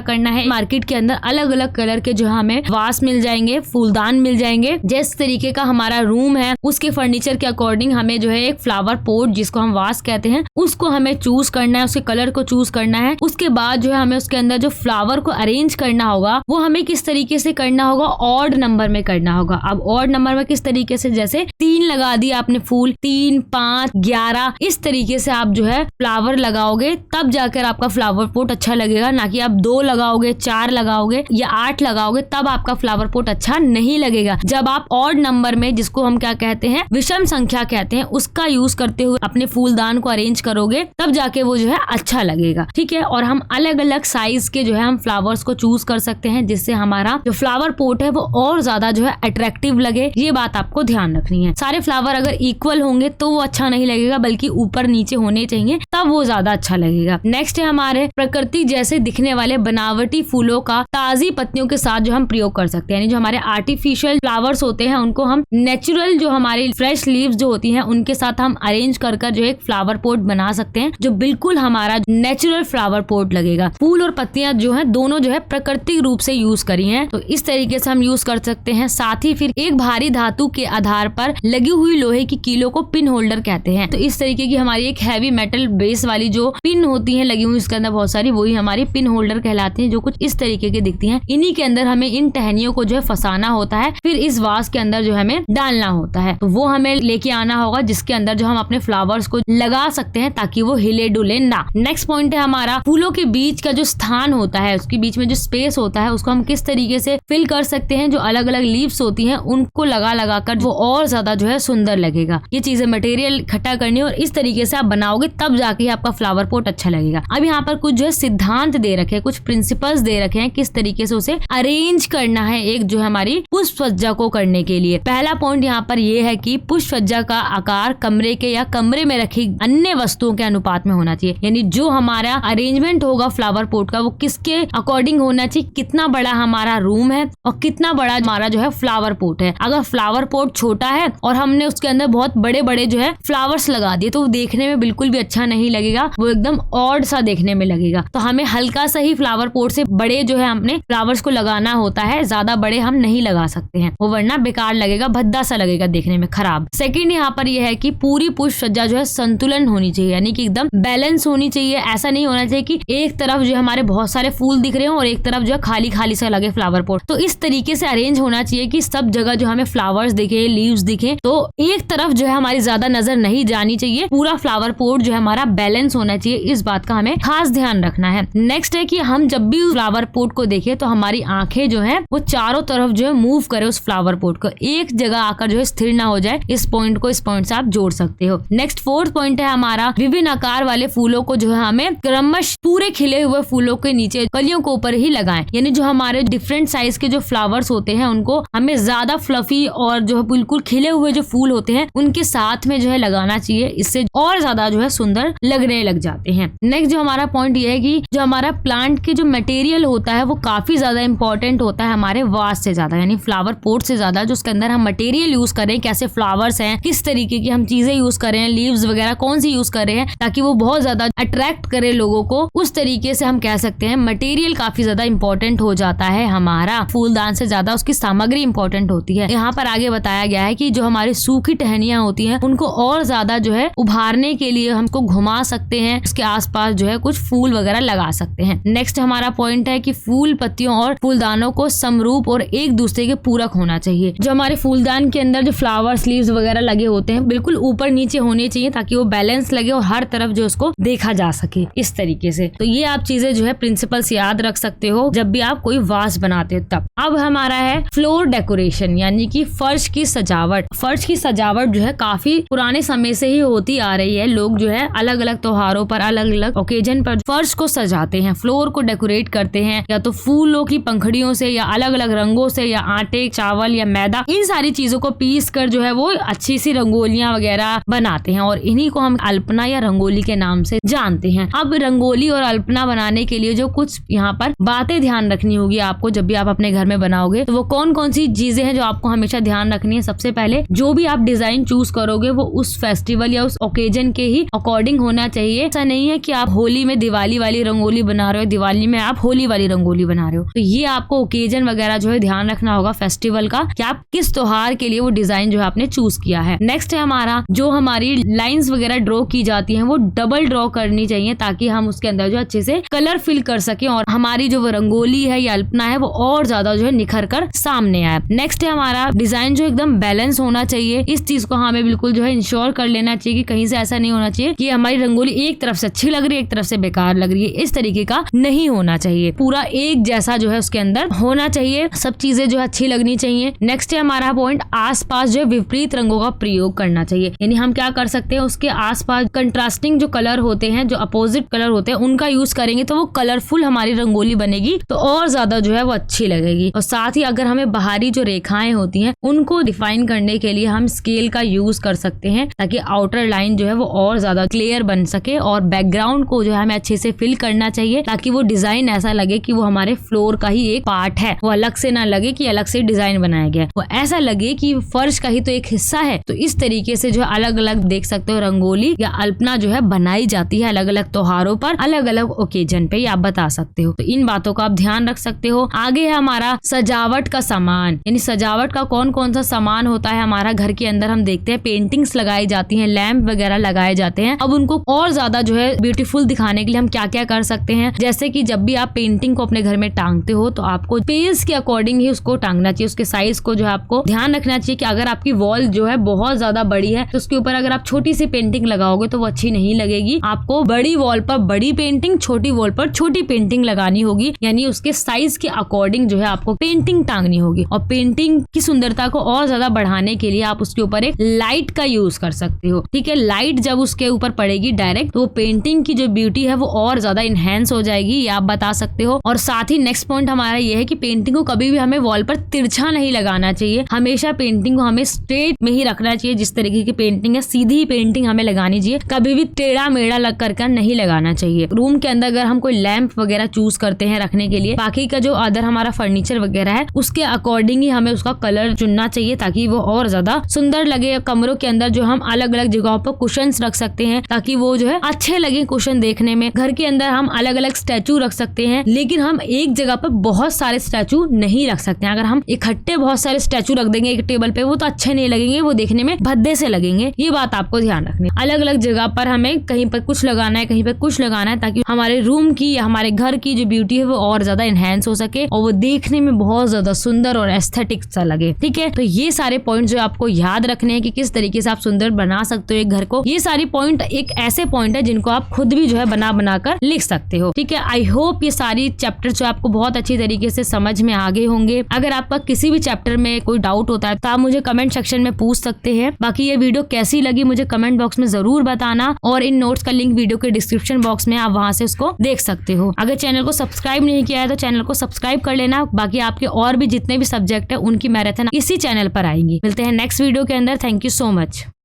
करना है, मार्केट के अंदर अलग अलग कलर के जो हमें वास मिल जाएंगे, फूलदान मिल जाएंगे। जिस तरीके का हमारा रूम है उसके फर्नीचर के अकॉर्डिंग हमें जो है एक फ्लावर पोट, जिसको हम वास कहते हैं, उसको हमें चूज करना है, उसके कलर को चूज करना है। उसके बाद जो है हमें उसके अंदर जो फ्लावर को अरेंज करना होगा वो हमें किस तरीके से करना होगा, ऑड नंबर में करना होगा। अब ऑड नंबर में किस तरीके से, जैसे 3 लगा दिया आपने फूल, 3, 5, 11, इस तरीके से आप जो है फ्लावर लगाओगे, तब जाकर आपका फ्लावर पोट अच्छा लगेगा। ना कि आप 2 लगाओगे, 4 लगाओगे या 8 लगाओगे, तब आपका फ्लावर पोट अच्छा नहीं लगेगा। जब आप ऑड नंबर में, जिसको हम क्या कहते हैं, विषम संख्या कहते हैं, उसका यूज करते हुए अपने फूलदान को अरेंज करोगे, तब जाके वो जो है अच्छा लगेगा। ठीक है, और हम अलग अलग साइज के जो है हम फ्लावर्स को चूज कर सकते हैं, जिससे हमारा जो फ्लावर पोट है वो और ज्यादा जो है अट्रैक्टिव लगे। ये बात आपको ध्यान रखनी है। सारे फ्लावर अगर इक्वल होंगे तो वो अच्छा नहीं लगेगा, बल्कि ऊपर नीचे होने चाहिए, तब वो ज्यादा अच्छा लगेगा। नेक्स्ट है हमारे प्रकृति जैसे दिखने वाले बनावटी फूलों का ताजी पत्तियों के साथ जो हम प्रयोग कर सकते हैं। यानी जो हमारे आर्टिफिशियल फ्लावर्स होते हैं उनको हम नेचुरल जो हमारी फ्रेश लीव्स जो होती हैं उनके साथ हम अरेंज कर जो एक फ्लावर पोट बना सकते हैं, जो बिल्कुल हमारा नेचुरल फ्लावर पोट लगेगा। फूल और पत्तियां जो है दोनों जो है प्राकृतिक रूप से यूज करी हैं, तो इस तरीके से हम यूज कर सकते हैं। साथ ही फिर एक भारी धातु के आधार पर लगी हुई लोहे की कीलों को पिन होल्डर कहते हैं। तो इस तरीके की हमारी एक हैवी मेटल बेस वाली जो पिन होती है लगी हुई इसके अंदर बहुत सारी, वही हमारी पिन होल्डर कहलाती है, जो कुछ इस तरीके की दिखती हैं। इन्हीं के अंदर हमें इन टहनियों को जो है फंसाना होता है, फिर इस वास के अंदर जो हमें डालना होता है। तो वो हमें लेके आना होगा, जिसके अंदर जो हम अपने फ्लावर्स को लगा सकते हैं ताकि वो हिले डुले ना। नेक्स्ट पॉइंट है हमारा फूलों के बीच का जो स्थान होता है, उसके बीच में जो स्पेस होता है, उसको हम किस तरीके से फिल कर सकते हैं। जो अलग अलग लीव्स होती हैं उनको लगा लगा कर वो और ज्यादा जो है सुंदर लगेगा। ये चीजें मटेरियल इकट्ठा करनी और इस तरीके से आप बनाओगे, तब जाके आपका फ्लावर पोट अच्छा लगेगा। अब यहाँ पर कुछ जो है सिद्धांत दे रखे हैं, कुछ प्रिंसिपल्स दे रखे हैं, किस तरीके से उसे अरेंज करना है एक जो है हमारी पुष्प सज्जा को करने के लिए। पहला पॉइंट यहाँ पर ये है कि पुष्प सज्जा का आकार कमरे के या कमरे में रखी अन्य वस्तुओं के अनुपात में होना चाहिए। यानी जो हमारा अरेंजमेंट होगा फ्लावर पोट का वो किसके अकॉर्डिंग होना चाहिए, कितना बड़ा हमारा रूम है और कितना बड़ा हमारा जो है फ्लावर पोट है। अगर फ्लावर पोट छोटा है और हमने उसके अंदर बहुत बड़े बड़े जो है फ्लावर्स लगा दिए तो वो देखने में बिल्कुल भी अच्छा नहीं लगेगा, वो एकदम ऑड सा देखने में लगेगा। तो हमें हल्का सा ही फ्लावर पोट से बड़े जो जो है हमने फ्लावर्स को लगाना होता है, ज्यादा बड़े हम नहीं लगा सकते हैं, वो वरना बेकार लगेगा, भद्दा सा लगेगा देखने में, खराब। सेकंड यहाँ पर यह है कि पूरी पुष्प सज्जा जो है संतुलन होनी चाहिए, यानी कि एकदम बैलेंस होनी चाहिए। ऐसा नहीं होना चाहिए कि एक तरफ जो हमारे बहुत सारे फूल दिख रहे हो और एक तरफ जो है खाली खाली सा लगे फ्लावर पॉट। तो इस तरीके से अरेंज होना चाहिए कि सब जगह जो हमें फ्लावर्स दिखे, लीव्स दिखे, तो एक तरफ जो है हमारी ज्यादा नजर नहीं जानी चाहिए, पूरा फ्लावर पॉट जो है हमारा बैलेंस होना चाहिए। इस बात का हमें खास ध्यान रखना है। नेक्स्ट है कि हम जब भी फ्लावर पॉट को देखें तो हमारी आंखें जो है वो चारों तरफ जो है मूव करे उस फ्लावर पॉट को, एक जगह आकर जो है स्थिर ना हो जाए। इस पॉइंट को इस पॉइंट से आप जोड़ सकते हो। नेक्स्ट फोर्थ पॉइंट है हमारा, विभिन्न आकार वाले फूलों को जो है हमें क्रमश पूरे खिले हुए फूलों के नीचे कलियों के ऊपर ही लगाएं। यानी जो हमारे डिफरेंट साइज के जो फ्लावर्स होते हैं उनको हमें ज्यादा फ्लफी और जो है बिल्कुल खिले हुए जो फूल होते हैं उनके साथ में जो है लगाना चाहिए, इससे और ज्यादा जो है सुंदर लगने लग जाते हैं। नेक्स्ट जो हमारा पॉइंट ये है कि जो हमारा प्लांट के जो मटेरियल होता है वो काफी ज्यादा इंपॉर्टेंट होता है हमारे वास से ज्यादा, यानी फ्लावर पॉट से ज्यादा। जो उसके अंदर हम मटेरियल यूज करें, कैसे फ्लावर्स हैं, किस तरीके की हम चीजें यूज कर रहे हैं, लीव्स वगैरह कौन सी यूज कर रहे हैं, ताकि वो बहुत ज्यादा अट्रैक्ट करे लोगों को, उस तरीके से हम कह सकते हैं मटेरियल काफी ज्यादा इंपॉर्टेंट हो जाता है हमारा। फूलदान से ज्यादा उसकी सामग्री इंपॉर्टेंट होती है। यहाँ पर आगे बताया गया है कि जो हमारी सूखी टहनियां होती हैं उनको और ज्यादा जो है उभारने के लिए हमको घुमा सकते हैं, उसके आसपास जो है कुछ फूल वगैरह लगा सकते हैं। नेक्स्ट हमारा पॉइंट है कि फूल पत्तियों और फूलदानों को समरूप और एक दूसरे के पूरक होना चाहिए। जो हमारे फूलदान के अंदर जो फ्लावर्स, लीव्स वगैरह लगे होते हैं बिल्कुल ऊपर नीचे होने चाहिए, ताकि वो बैलेंस लगे और हर तरफ जो उसको देखा जा सके इस तरीके से। तो ये आप चीजें जो है प्रिंसिपल्स याद रख सकते हो जब भी आप कोई वास बनाते हो तब। अब हमारा है फ्लोर डेकोरेशन, यानी कि फर्श की सजावट। फर्श की सजावट जो है काफी पुराने समय से ही होती आ रही है। लोग जो है अलग अलग त्योहारों पर, अलग अलग ओकेजन पर फर्श को सजाते हैं, फ्लोर को डेकोरेट करते हैं, या तो फूलों की पंखड़ियों से, या अलग अलग रंगों से, या आटे, चावल या मैदा, इन सारी चीजों को पीस कर जो है वो अच्छी सी रंगोलियां वगैरह बनाते हैं, और इन्हीं को हम अल्पना या रंगोली के नाम से जानते हैं। अब रंगोली और अल्पना बनाने के लिए जो कुछ यहाँ पर बातें ध्यान रखनी होगी आपको जब भी आप अपने घर में बनाओगे, तो वो कौन कौन सी चीजें हैं जो आपको हमेशा ध्यान रखनी है। सबसे पहले जो भी आप डिजाइन चूज करोगे वो उस फेस्टिवल या उस ओकेजन के ही अकॉर्डिंग होना चाहिए। ऐसा नहीं है कि आप होली में दिवाली वाली रंगोली बना रहे हो, दिवाली में आप होली वाली रंगोली बना रहे हो। तो ये आपको ओकेजन वगैरह जो है ध्यान रखना होगा फेस्टिवल का, कि आप किस त्योहार के लिए वो डिजाइन जो है आपने चूज किया है। नेक्स्ट है हमारा, जो हमारी लाइंस वगैरह ड्रॉ की जाती हैं वो डबल ड्रॉ करनी चाहिए, ताकि हम उसके अंदर जो अच्छे से कलर फिल कर सके और हमारी जो वो रंगोली है या अल्पना है वो और ज्यादा जो है निखर कर सामने आए। नेक्स्ट है हमारा डिजाइन जो एकदम बैलेंस होना चाहिए। इस चीज को हमें बिल्कुल जो है इंश्योर कर लेना चाहिए कि कहीं से ऐसा नहीं होना चाहिए कि हमारी रंगोली एक तरफ से अच्छी लग रही है, एक तरफ से बेकार लग रही है। इस तरीके का नहीं होना चाहिए, पूरा एक जैसा जो है उसके अंदर होना चाहिए, सब चीजें जो है अच्छी लगनी चाहिए। नेक्स्ट है हमारा पॉइंट, आसपास जो है विपरीत रंगों का प्रयोग करना चाहिए। यानी हम क्या कर सकते हैं, उसके आसपास कंट्रास्टिंग जो कलर होते हैं, जो अपोजिट कलर होते हैं, उनका यूज करेंगे तो वो कलरफुल हमारी रंगोली बनेगी, तो और ज्यादा जो है वो अच्छी लगेगी। और साथ ही अगर हमें बाहरी जो रेखाएं होती हैं उनको डिफाइन करने के लिए हम स्केल का यूज कर सकते हैं, ताकि आउटर लाइन जो है वो और ज्यादा क्लियर बन सके। और बैकग्राउंड को जो है हमें अच्छे से फिल करना चाहिए, ताकि वो डिजाइन ऐसा लगे कि वो हमारे फ्लोर का ही एक पार्ट है, वो अलग से ना लगे कि अलग से डिजाइन बनाया गया है, वो ऐसा लगे कि फर्श का ही तो एक हिस्सा है। तो इस तरीके से जो है अलग अलग देख सकते हो रंगोली या अल्पना जो है बनाई जाती है अलग अलग त्योहारों पर, अलग अलग ओकेजन पे, आप बता सकते हो। तो इन बातों का आप ध्यान रख सकते हो। आगे है हमारा सजावट का सामान, यानी सजावट का कौन कौन सा सामान होता है हमारा घर के अंदर। हम देखते हैं पेंटिंग्स लगाई जाती हैं, लैंप वगैरह लगाए जाते हैं। अब उनको और ज्यादा जो है ब्यूटीफुल दिखाने के लिए हम क्या क्या कर सकते हैं, जैसे कि जब भी आप पेंटिंग को अपने घर में टांगते हो तो आपको पेज के अकॉर्डिंग ही उसको टांगना चाहिए, उसके साइज को जो है आपको ध्यान रखना चाहिए। कि अगर आपकी वॉल जो है बहुत ज्यादा बड़ी है तो उसके ऊपर अगर आप छोटी सी पेंटिंग लगाओगे तो वो अच्छी नहीं लगेगी। आपको बड़ी वॉल पर बड़ी पेंटिंग, छोटी वॉल पर छोटी पेंटिंग लगानी होगी, यानी उसके साइज के अकॉर्डिंग जो है आपको पेंटिंग टांगनी होगी। और पेंटिंग की सुंदरता को और ज्यादा बढ़ाने के लिए आप उसके ऊपर एक लाइट का यूज कर सकते हो। ठीक है, लाइट जब उसके ऊपर पड़ेगी डायरेक्ट तो पेंटिंग की जो ब्यूटी है वो और ज्यादा इनहेंस हो जाएगी, ये आप बता सकते हो। और साथ ही नेक्स्ट पॉइंट हमारा ये है कि पेंटिंग को कभी भी हमें वॉल पर तिरछा नहीं लगाना चाहिए, हमेशा पेंटिंग को हमें स्ट्रेट में ही रखना चाहिए। जिस तरीके की पेंटिंग है सीधी पेंटिंग हमें लगानी चाहिए, कभी भी टेढ़ा मेढ़ा लग कर नहीं लगाना चाहिए। रूम के अंदर अगर हम कोई लैंप वगैरह चूज करते हैं रखने के लिए, बाकी का जो अदर हमारा फर्नीचर वगैरह है उसके अकॉर्डिंग ही हमें उसका कलर चुनना चाहिए, ताकि वो और ज्यादा सुंदर लगे। कमरों के अंदर जो हम अलग अलग जगहों पर कुशन्स रख सकते हैं ताकि वो जो है अच्छे लगे कुशन देखने में। घर के अंदर हम अलग अलग स्टैचू रख सकते हैं, लेकिन लेकिन हम एक जगह पर बहुत सारे स्टैचू नहीं रख सकते हैं। अगर हम इकट्ठे बहुत सारे स्टैचू रख देंगे एक टेबल पे, वो तो अच्छे नहीं लगेंगे, वो देखने में भद्दे से लगेंगे। ये बात आपको ध्यान रखनी। अलग अलग जगह पर हमें कहीं पर कुछ लगाना है, कहीं पर कुछ लगाना है, ताकि हमारे रूम की या हमारे घर की जो ब्यूटी है वो और ज्यादा एनहेंस हो सके और वो देखने में बहुत ज्यादा सुंदर और एस्थेटिक सा लगे। ठीक है, तो ये सारे पॉइंट जो आपको याद रखने हैं कि किस तरीके से आप सुंदर बना सकते हो एक घर को, ये सारी पॉइंट एक ऐसे पॉइंट है जिनको आप खुद भी जो है बना कर लिख सकते हो। ठीक है, आई होप ये सारी चैप्टर जो आपको बहुत अच्छी तरीके से समझ में आ गए होंगे। अगर आपका किसी भी चैप्टर में कोई डाउट होता है तो आप मुझे कमेंट सेक्शन में पूछ सकते हैं। बाकी ये वीडियो कैसी लगी मुझे कमेंट बॉक्स में जरूर बताना, और इन नोट्स का लिंक वीडियो के डिस्क्रिप्शन बॉक्स में आप वहां से उसको देख सकते हो। अगर चैनल को सब्सक्राइब नहीं किया है तो चैनल को सब्सक्राइब कर लेना। बाकी आपके और भी जितने भी सब्जेक्ट है उनकी मैराथन इसी चैनल पर आएंगी। मिलते हैं नेक्स्ट वीडियो के अंदर। Thank you so much.